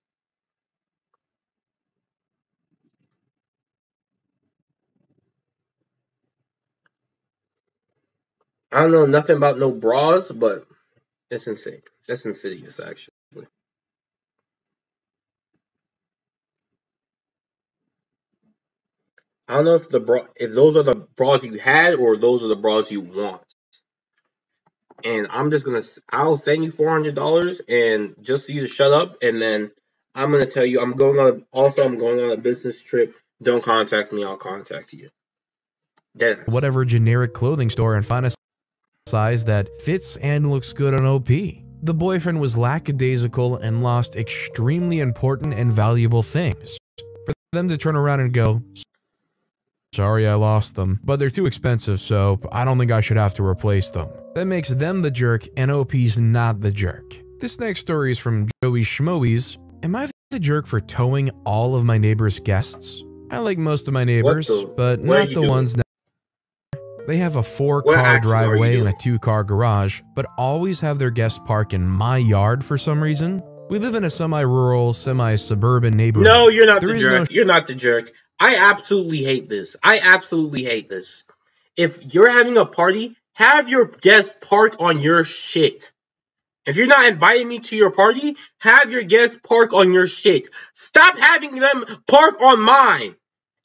I don't know nothing about no bras, but it's insane. That's insidious, actually. I don't know if those are the bras you had or those are the bras you want. And I'll send you $400 and just for you to shut up, and then I'm gonna tell you I'm going on a business trip. Don't contact me. I'll contact you. Deadass. Whatever generic clothing store and find a size that fits and looks good on OP. The boyfriend was lackadaisical and lost extremely important and valuable things. For them to turn around and go, sorry I lost them, but they're too expensive, so I don't think I should have to replace them. That makes them the jerk and OP's not the jerk. This next story is from Joey Schmoes. Am I the jerk for towing all of my neighbor's guests? I like most of my neighbors, but not the ones now. They have a 4-car driveway and a 2-car garage, but always have their guests park in my yard for some reason. We live in a semi-rural, semi-suburban neighborhood. No, you're not the jerk. You're not the jerk. I absolutely hate this. If you're having a party, have your guests park on your shit. If you're not inviting me to your party, have your guests park on your shit. Stop having them park on mine.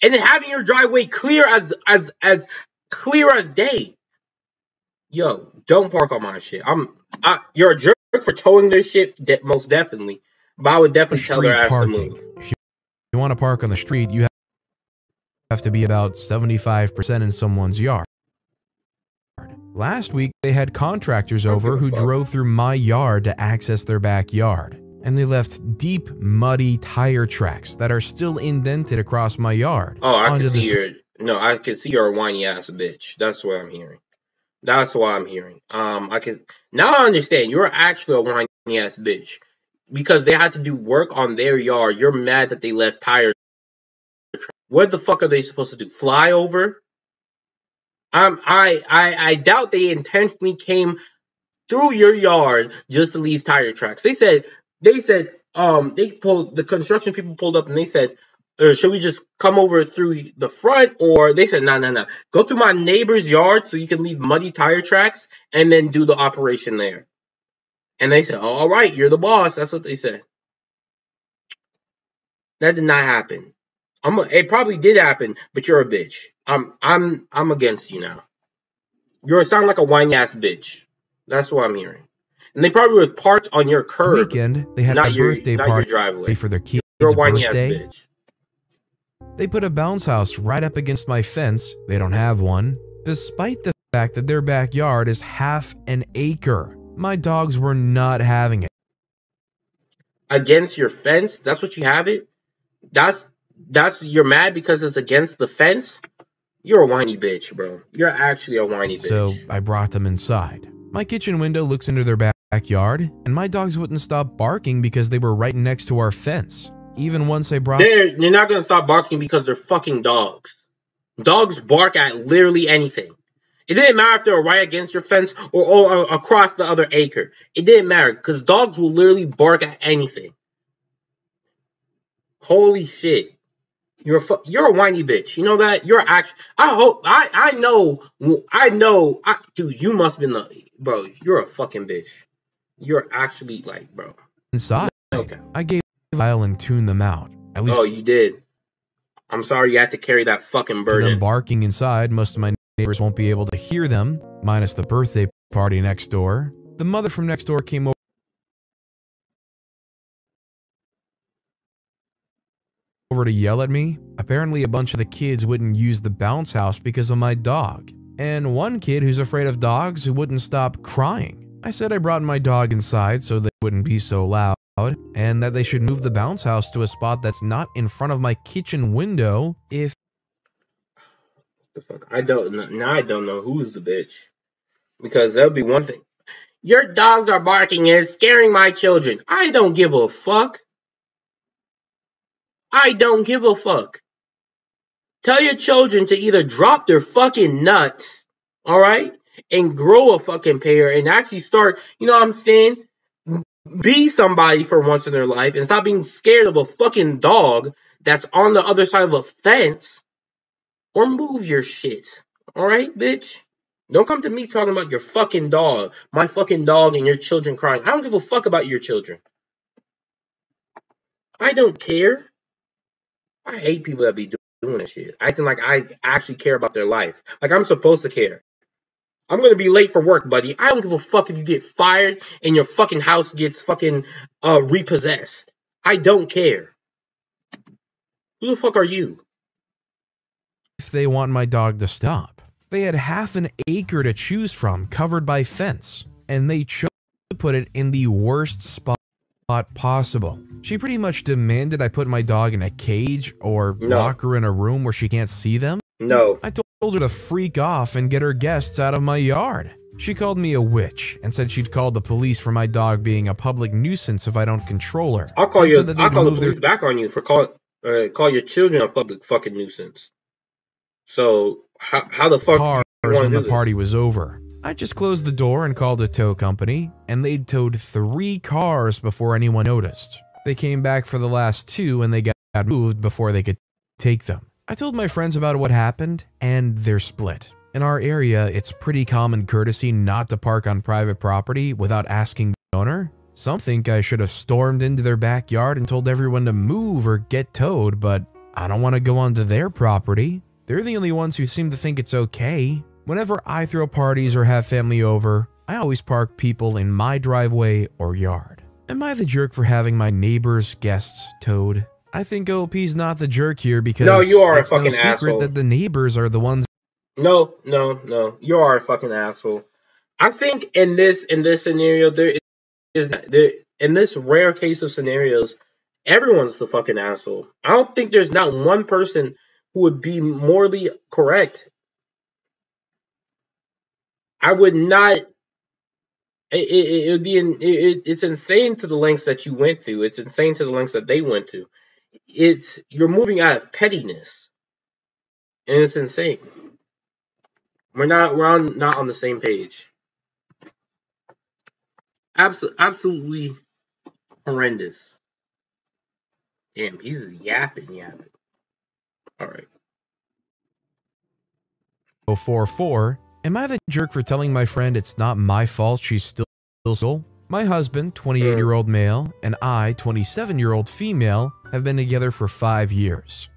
And then having your driveway clear as clear as day. Yo, don't park on my shit. You're a jerk for towing this shit, most definitely. But I would definitely tell their ass to move. If you want to park on the street, you have to be about 75% in someone's yard. Last week, they had contractors over who drove through my yard to access their backyard. And they left deep, muddy tire tracks that are still indented across my yard. Oh, I can see you're a whiny ass bitch. That's what I'm hearing. Now I understand you're actually a whiny ass bitch because they had to do work on their yard. You're mad that they left tires. What the fuck are they supposed to do? Fly over? I doubt they intentionally came through your yard just to leave tire tracks. The construction people pulled up and they said, should we just come over through the front? Or they said, no. Go through my neighbor's yard so you can leave muddy tire tracks and then do the operation there. And they said, all right, you're the boss. That's what they said. That did not happen. It probably did happen, but you're a bitch. I'm against you now. You sound like a whiny ass bitch. That's what I'm hearing. And they probably were parked on your curb. Weekend, they had a birthday party for their kid's birthday. They put a bounce house right up against my fence. They don't have one, despite the fact that their backyard is half an acre. My dogs were not having it. Against your fence? That's what you have it? You're mad because it's against the fence? You're a whiny bitch, bro. You're actually a whiny bitch. So I brought them inside. My kitchen window looks into their backyard, and my dogs wouldn't stop barking because they were right next to our fence. Even once I brought... You're not going to stop barking because they're fucking dogs. Dogs bark at literally anything. It didn't matter if they were right against your fence or across the other acre. It didn't matter because dogs will literally bark at anything. Holy shit. You're a whiny bitch. You know that? You're actually... Dude, you must have been bro, you're a fucking bitch. You're actually like, bro. Inside. Okay. I gave a file and tuned them out. At least. Oh, you did. I'm sorry you had to carry that fucking burden. Them barking inside, most of my neighbors won't be able to hear them, minus the birthday party next door. The mother from next door came over to yell at me. Apparently a bunch of the kids wouldn't use the bounce house because of my dog. And one kid who's afraid of dogs who wouldn't stop crying. I said I brought my dog inside so they wouldn't be so loud, and that they should move the bounce house to a spot that's not in front of my kitchen window if... The fuck? I don't know who's the bitch. Because that would be one thing. Your dogs are barking and it's scaring my children. I don't give a fuck. I don't give a fuck. Tell your children to either drop their fucking nuts, alright? And grow a fucking pair and actually start, you know what I'm saying? Be somebody for once in their life and stop being scared of a fucking dog that's on the other side of a fence. Or move your shit. Alright, bitch? Don't come to me talking about your fucking dog, my fucking dog, and your children crying. I don't give a fuck about your children. I don't care. I hate people that be doing that shit, acting like I actually care about their life. Like I'm supposed to care. I'm gonna be late for work, buddy. I don't give a fuck if you get fired and your fucking house gets fucking repossessed. I don't care. Who the fuck are you? If they want my dog to stop. They had half an acre to choose from, covered by fence, and they chose to put it in the worst spot possible. She pretty much demanded I put my dog in a cage or lock her in a room where she can't see them. No. I told her to freak off and get her guests out of my yard. She called me a witch and said she'd call the police for my dog being a public nuisance if I don't control her. I'll call you. I'll call the police back on you for call your children a public fucking nuisance. So how the fuck cars when the party was over? I just closed the door and called a tow company, and they'd towed 3 cars before anyone noticed. They came back for the last 2 and they got moved before they could take them. I told my friends about what happened, and they're split. In our area, it's pretty common courtesy not to park on private property without asking the owner. Some think I should have stormed into their backyard and told everyone to move or get towed, but I don't want to go onto their property. They're the only ones who seem to think it's okay. Whenever I throw parties or have family over, I always park people in my driveway or yard. Am I the jerk for having my neighbor's guests towed? I think OP's not the jerk here because no, you are a fucking no secret asshole. That the neighbors are the ones. No, you are a fucking asshole. I think in this scenario, in this rare case of scenarios, everyone's the fucking asshole. I don't think there's not one person who would be morally correct. I would not. It would be. It's insane to the lengths that you went through. It's insane to the lengths that they went to. You're moving out of pettiness, and it's insane. We're not on the same page. Absolutely horrendous. Damn, he's yapping. All right. 044. Am I the jerk for telling my friend it's not my fault she's still single? My husband, 28-year-old male, and I, 27-year-old female, have been together for 5 years.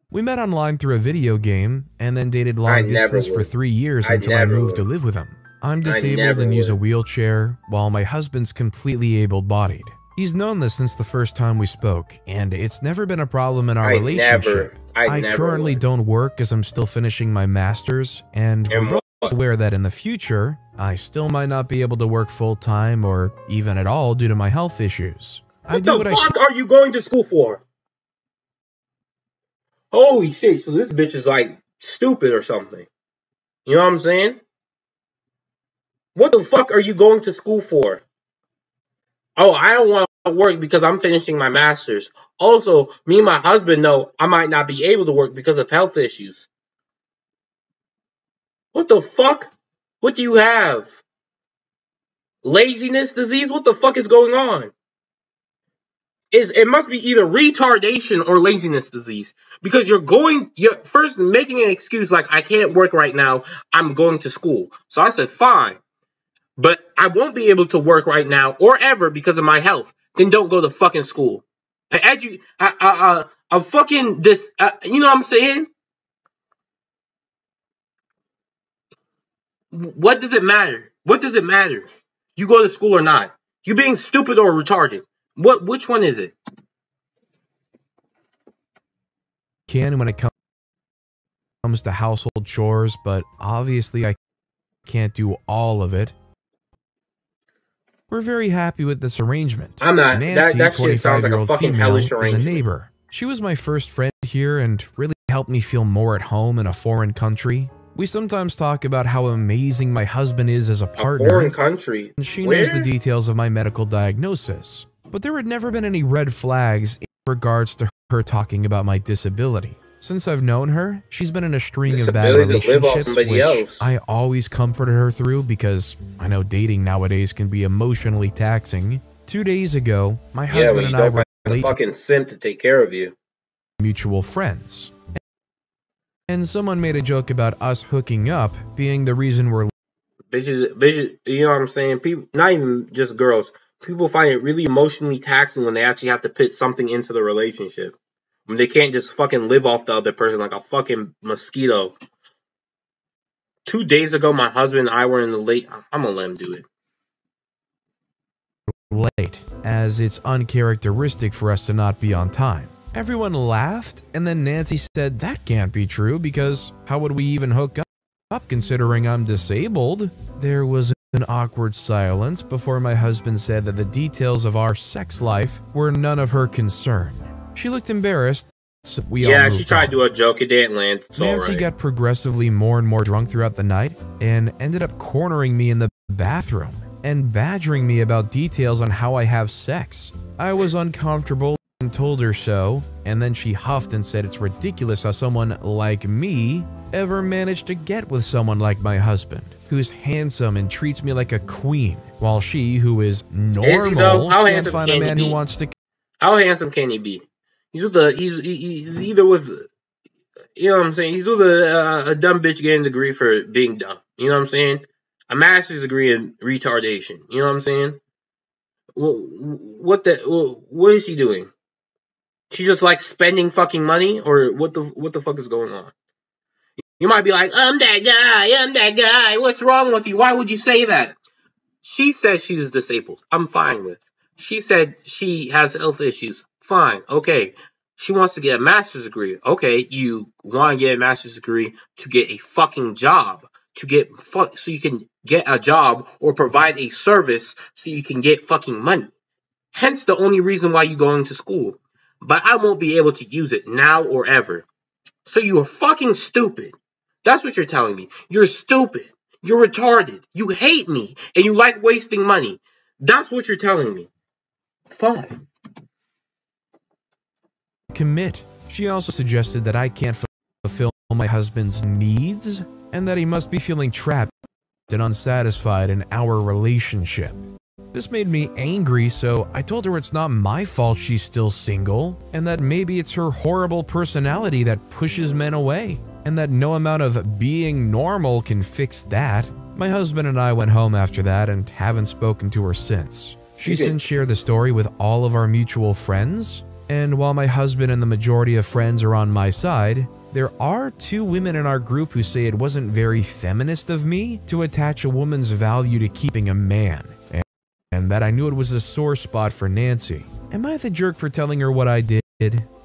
We met online through a video game and then dated long distance for 3 years until I moved to live with him. I'm disabled and use a wheelchair, while my husband's completely able-bodied. He's known this since the first time we spoke, and it's never been a problem in our relationship. I currently don't work as I'm still finishing my master's, and we're both aware that in the future, I still might not be able to work full-time or even at all due to my health issues. What the fuck are you going to school for? Holy shit, so this bitch is like stupid or something. You know what I'm saying? What the fuck are you going to school for? Oh, I don't want to work because I'm finishing my master's. Also, me and my husband know I might not be able to work because of health issues. What the fuck? What do you have? Laziness disease? What the fuck is going on? It must be either retardation or laziness disease. Because you're first making an excuse like, I can't work right now, I'm going to school. So I said, fine. But I won't be able to work right now or ever because of my health. Then don't go to fucking school. I'm fucking this, you know what I'm saying? What does it matter? What does it matter? You go to school or not? You being stupid or retarded? Which one is it? When it comes to household chores, but obviously I can't do all of it. We're very happy with this arrangement. I'm not. Nancy, that shit sounds like a fucking hellish arrangement. Is a neighbor. She was my first friend here and really helped me feel more at home in a foreign country. We sometimes talk about how amazing my husband is as a partner. A foreign country? And she knows the details of my medical diagnosis. But there had never been any red flags in regards to her talking about my disability. Since I've known her, she's been in a string of bad relationships, which I always comforted her through because I know dating nowadays can be emotionally taxing. 2 days ago, my husband and I were late. Fucking simp to take care of you. Mutual friends. and someone made a joke about us hooking up being the reason we're Bitches, you know what I'm saying? People, not even just girls, people find it really emotionally taxing when they actually have to put something into the relationship. When they can't just fucking live off the other person like a fucking mosquito. 2 days ago, my husband and I were in the late. I'm gonna let him do it. late, as it's uncharacteristic for us to not be on time. Everyone laughed, and then Nancy said that can't be true because how would we even hook up considering I'm disabled? There was an awkward silence before my husband said that the details of our sex life were none of her concern. She looked embarrassed. So she tried to do a joke. It didn't land. It's Nancy got progressively more and more drunk throughout the night and ended up cornering me in the bathroom and badgering me about details on how I have sex. I was uncomfortable and told her so, and then she huffed and said it's ridiculous how someone like me ever managed to get with someone like my husband, who's handsome and treats me like a queen, while she, who is normal, can't find a man who wants to... How handsome can he be? He's either with, you know what I'm saying? He's with a dumb bitch getting a degree for being dumb. You know what I'm saying? A master's degree in retardation. You know what I'm saying? What is she doing? She just like spending fucking money, or what the fuck is going on? You might be like, I'm that guy. What's wrong with you? Why would you say that? She said she's disabled. I'm fine with. She said she has health issues. Fine. Okay. She wants to get a master's degree. Okay, you want to get a master's degree to get a fucking job. So you can get a job or provide a service so you can get fucking money. Hence the only reason why you're going to school. But I won't be able to use it now or ever. So you are fucking stupid. That's what you're telling me. You're stupid. You're retarded. You hate me. And you like wasting money. That's what you're telling me. Fine. Commit. She also suggested that I can't fulfill my husband's needs and that he must be feeling trapped and unsatisfied in our relationship. This made me angry, so I told her it's not my fault she's still single and that maybe it's her horrible personality that pushes men away and that no amount of being normal can fix that. My husband and I went home after that and haven't spoken to her since. She since shared the story with all of our mutual friends, and while my husband and the majority of friends are on my side, there are 2 women in our group who say it wasn't very feminist of me to attach a woman's value to keeping a man, and that I knew it was a sore spot for Nancy. Am I the jerk for telling her what I did?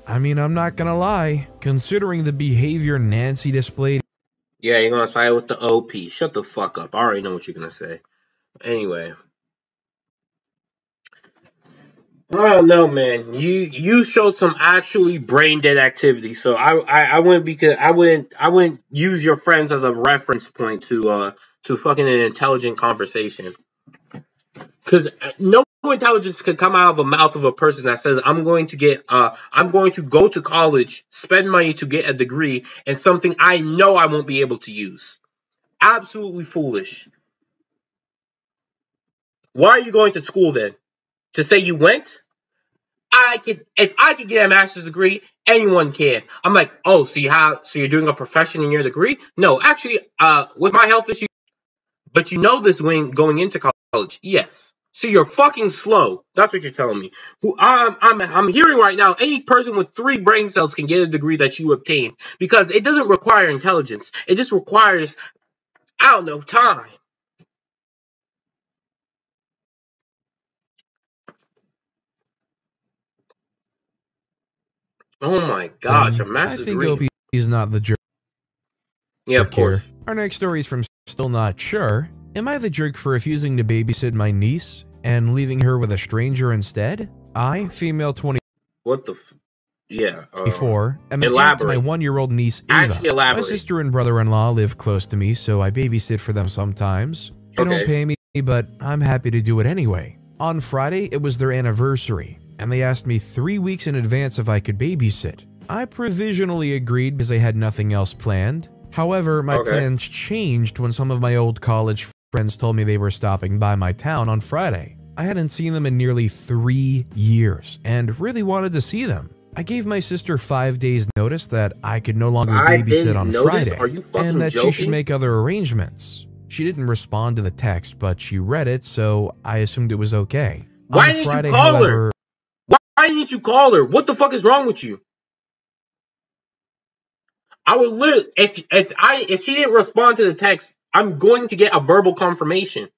I mean, I'm not gonna lie, considering the behavior Nancy displayed. Yeah, you're gonna side with the OP. Shut the fuck up. I already know what you're gonna say. Anyway. I don't know, man. You showed some actually brain dead activity, so I wouldn't use your friends as a reference point to fucking an intelligent conversation. Because no intelligence can come out of the mouth of a person that says I'm going to go to college, spend money to get a degree, and something I know I won't be able to use. Absolutely foolish. Why are you going to school then? To say you went? If I could get a master's degree, anyone can. I'm like, oh, so you're doing a profession in your degree? No, actually, with my health issues, but you know this when going into college. Yes. So you're fucking slow. That's what you're telling me. I'm hearing right now, any person with 3 brain cells can get a degree that you obtained because it doesn't require intelligence. It just requires, I don't know, time. Oh my gosh, a master's degree. I think OP is not the jerk. Yeah, of course. Our next story is from Still Not Sure. Am I the jerk for refusing to babysit my niece and leaving her with a stranger instead? I, female 20. What the yeah. 24, am an aunt to my 1-year-old niece Eva. My sister and brother-in-law live close to me, so I babysit for them sometimes. They don't pay me, but I'm happy to do it anyway. On Friday, it was their anniversary, and they asked me 3 weeks in advance if I could babysit. I provisionally agreed because I had nothing else planned. However, my plans changed when some of my old college friends told me they were stopping by my town on Friday. I hadn't seen them in nearly 3 years and really wanted to see them. I gave my sister 5 days notice that I could no longer 5 days babysit on notice? Friday Are you fucking and that joking? she should make other arrangements. She didn't respond to the text, but she read it, so I assumed it was okay. Why On didn't Friday, you call however, her? Why didn't you call her? What the fuck is wrong with you? I would literally, if she didn't respond to the text, I'm going to get a verbal confirmation.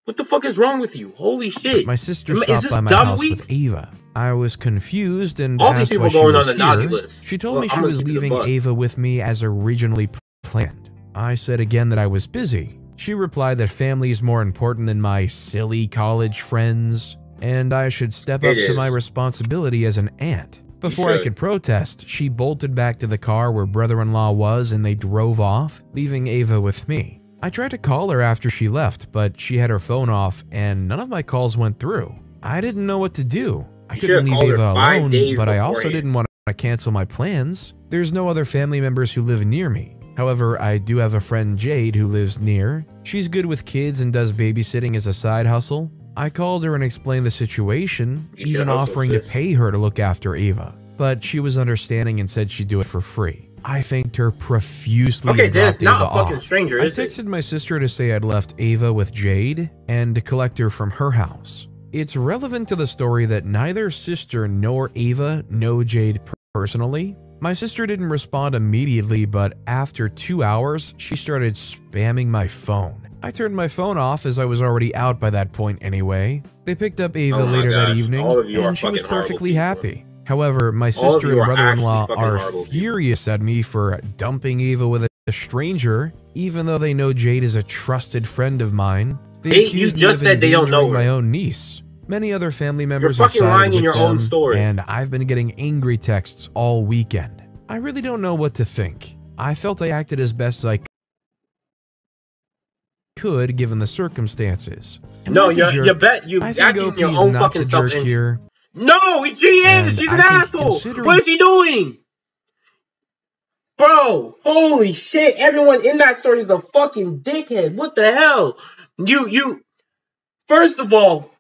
What the fuck is wrong with you? Holy shit! my sister Is stopped this by my dumb house week? with Ava. I was confused and All these asked people why she going was on the naughty here. list. She told Well, me she I'm gonna was give you the leaving bug. Ava with me as originally planned. I said again that I was busy. She replied that family is more important than my silly college friends, and I should step up It to my is. responsibility as an aunt. Before I should. could protest, she bolted back to the car where brother-in-law was and they drove off, leaving Ava with me. I tried to call her after she left, but she had her phone off and none of my calls went through. I didn't know what to do. I You couldn't should've leave called her Ava 5 alone, days but I also beforehand. didn't want to cancel my plans. There's no other family members who live near me. However, I do have a friend Jade who lives near. She's good with kids and does babysitting as a side hustle. I called her and explained the situation, You should even hustle, offering to sis. pay her to look after Ava. But she was understanding and said she'd do it for free. I thanked her profusely Okay, and then it's dropped not Ava a fucking off. stranger, I is it? texted my sister to say I'd left Ava with Jade and to collect her from her house. It's relevant to the story that neither sister nor Ava know Jade personally. My sister didn't respond immediately, but after 2 hours, she started spamming my phone. I turned my phone off as I was already out by that point anyway. They picked up Ava Oh my later that gosh, evening, all of you are and she was fucking horrible perfectly people. happy. However, my All of sister you and are brother-in-law actually fucking are horrible people. furious at me for dumping Ava with a stranger, even though they know Jade is a trusted friend of mine. You accused me just of said they don't know endangering my her. own niece. Many other family members You're are fucking sided lying in with your own them, story. and I've been getting angry texts all weekend. I really don't know what to think. I felt I acted as best as I could given the circumstances. Am No, I the you jerk? bet you I think acting in your OP's own not fucking the jerk self-interest. here. No, she is. And She's I an think asshole. considering- What is he doing? Bro, holy shit. Everyone in that story is a fucking dickhead. What the hell? First of all,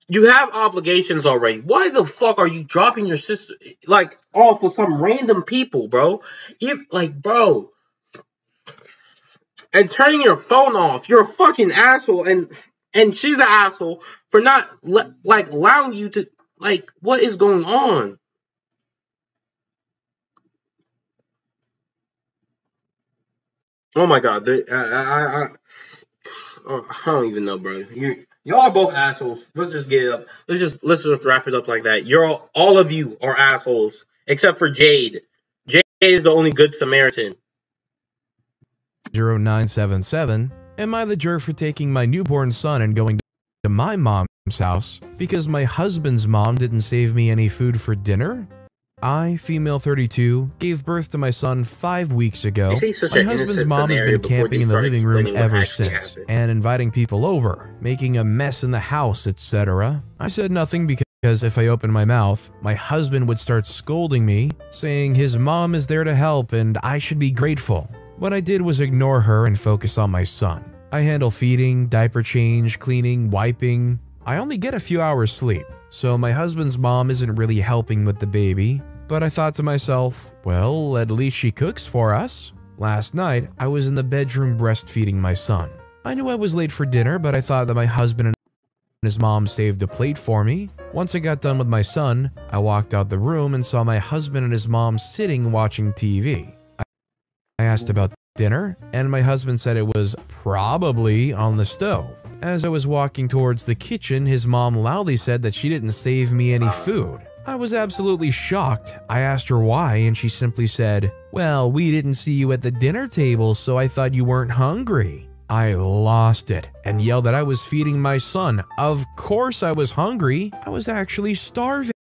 you have obligations already. Why the fuck are you dropping your sister, like, off with some random people, bro? Bro. And turning your phone off. You're a fucking asshole. And she's an asshole for not, allowing you to, what is going on? Oh my god, I don't even know, bro. Y'all are both assholes. Let's just get it up. Let's just wrap it up like that. All of you are assholes except for Jade. Jade is the only good Samaritan. 0977. Am I the jerk for taking my newborn son and going to my mom's house because my husband's mom didn't save me any food for dinner? I, female 32, gave birth to my son 5 weeks ago. Is he such My an husband's innocent mom has scenario been before camping they in the start living room explaining what ever actually since happened? and inviting people over, making a mess in the house, etc. I said nothing because if I opened my mouth, my husband would start scolding me, saying his mom is there to help and I should be grateful. What I did was ignore her and focus on my son. I handle feeding, diaper change, cleaning, wiping. I only get a few hours sleep, so my husband's mom isn't really helping with the baby. But I thought to myself, well, at least she cooks for us. Last night, I was in the bedroom breastfeeding my son. I knew I was late for dinner, but I thought that my husband and his mom saved a plate for me. Once I got done with my son, I walked out the room and saw my husband and his mom sitting watching TV. I asked about dinner, and my husband said it was probably on the stove. As I was walking towards the kitchen, his mom loudly said that she didn't save me any food. I was absolutely shocked. I asked her why, and she simply said, well, we didn't see you at the dinner table, so I thought you weren't hungry. I lost it and yelled that I was feeding my son. Of course I was hungry. I was actually starving.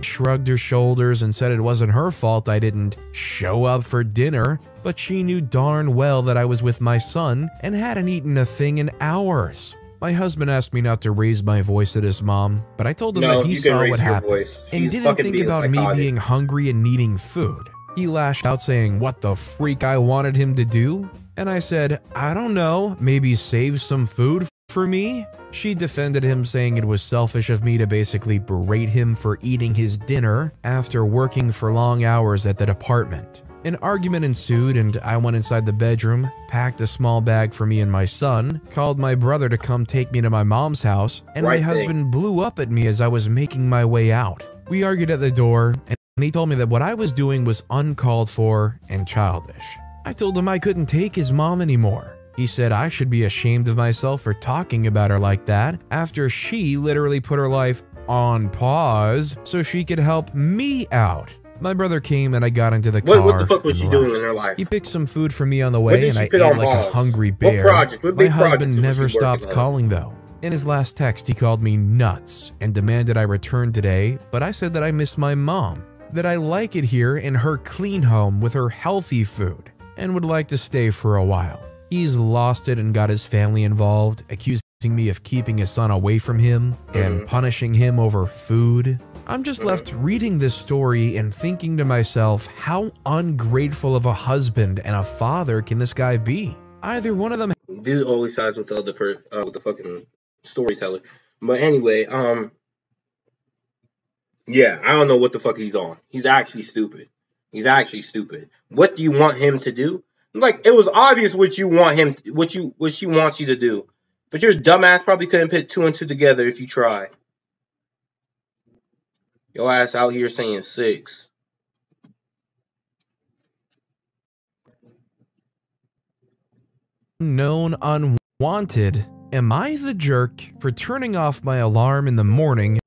Shrugged her shoulders and said it wasn't her fault I didn't show up for dinner, but she knew darn well that I was with my son and hadn't eaten a thing in hours. My husband asked me not to raise my voice at his mom, but I told him that he saw what happened and didn't think about me being hungry and needing food. He lashed out saying what the freak I wanted him to do, and I said, I don't know, maybe save some food for me. She defended him, saying it was selfish of me to basically berate him for eating his dinner after working for long hours at the department. An argument ensued and I went inside the bedroom, packed a small bag for me and my son, called my brother to come take me to my mom's house, and my husband blew up at me as I was making my way out. We argued at the door, and he told me that what I was doing was uncalled for and childish. I told him I couldn't take his mom anymore. He said I should be ashamed of myself for talking about her like that after she literally put her life on pause so she could help me out. My brother came and I got into the car. What the fuck was she doing in her life? He picked some food for me on the way and I ate like a hungry bear. My husband never stopped calling though. In his last text, he called me nuts and demanded I return today, but I said that I miss my mom, that I like it here in her clean home with her healthy food, and would like to stay for a while. He's lost it and got his family involved, accusing me of keeping his son away from him and punishing him over food. I'm just left reading this story and thinking to myself, how ungrateful of a husband and a father can this guy be? Either one of them. Dude always sides with the other with the fucking storyteller. But anyway, yeah, I don't know what the fuck he's on. He's actually stupid. He's actually stupid. What do you want him to do? Like, it was obvious what you want him, what she wants you to do. But your dumbass probably couldn't put two and two together if you tried. Your ass out here saying 6. Known unwanted. Am I the jerk for turning off my alarm in the morning,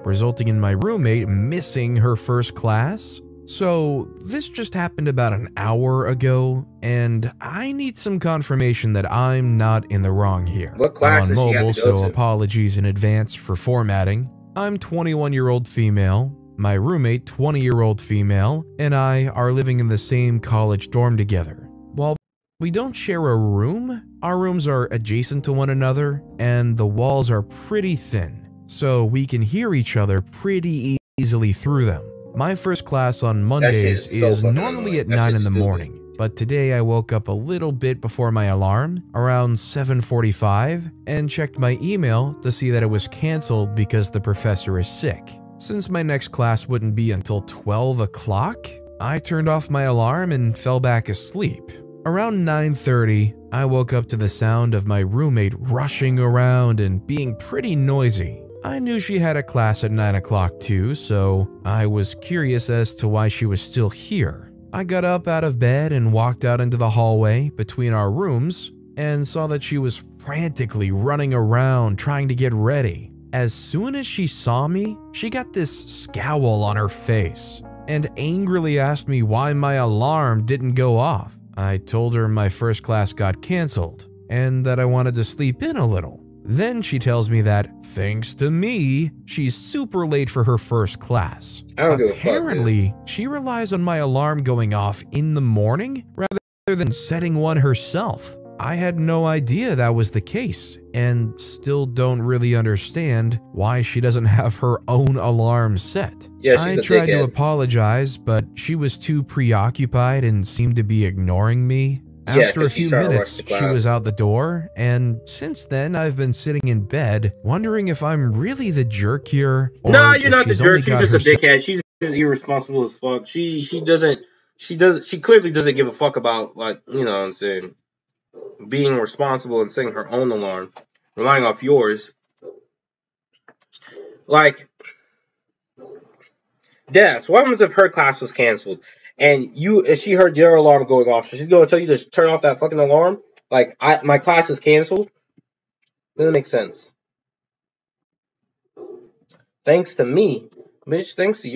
resulting in my roommate missing her first class? So this just happened about an hour ago, and I need some confirmation that I'm not in the wrong here. What class I'm on mobile, so apologies in advance for formatting. I'm 21-year-old female, my roommate 20-year-old female, and I are living in the same college dorm together. While we don't share a room, our rooms are adjacent to one another, and the walls are pretty thin, so we can hear each other pretty easily through them. My first class on Mondays is normally at 9 in the morning, but today I woke up a little bit before my alarm, around 7:45, and checked my email to see that it was canceled because the professor is sick. Since my next class wouldn't be until 12 o'clock, I turned off my alarm and fell back asleep. Around 9:30, I woke up to the sound of my roommate rushing around and being pretty noisy. I knew she had a class at 9 o'clock too, so I was curious as to why she was still here. I got up out of bed and walked out into the hallway between our rooms and saw that she was frantically running around trying to get ready. As soon as she saw me, she got this scowl on her face and angrily asked me why my alarm didn't go off. I told her my first class got canceled and that I wanted to sleep in a little. Then she tells me that, thanks to me, she's super late for her first class. Apparently, she relies on my alarm going off in the morning rather than setting one herself. I had no idea that was the case, and still don't really understand why she doesn't have her own alarm set. Yeah, I tried to apologize, but she was too preoccupied and seemed to be ignoring me. After a few minutes, she was out the door, and since then, I've been sitting in bed, wondering if I'm really the jerk here. No, you're not the jerk. She's just a dickhead. She's irresponsible as fuck. She clearly doesn't give a fuck about, like, you know what I'm saying, being responsible and setting her own alarm, relying off yours. Like, yeah, so what happens if her class was canceled? And she heard your alarm going off, so she's going to tell you to turn off that fucking alarm? Like, my class is canceled? Doesn't make sense. Thanks to me. Bitch, thanks to you.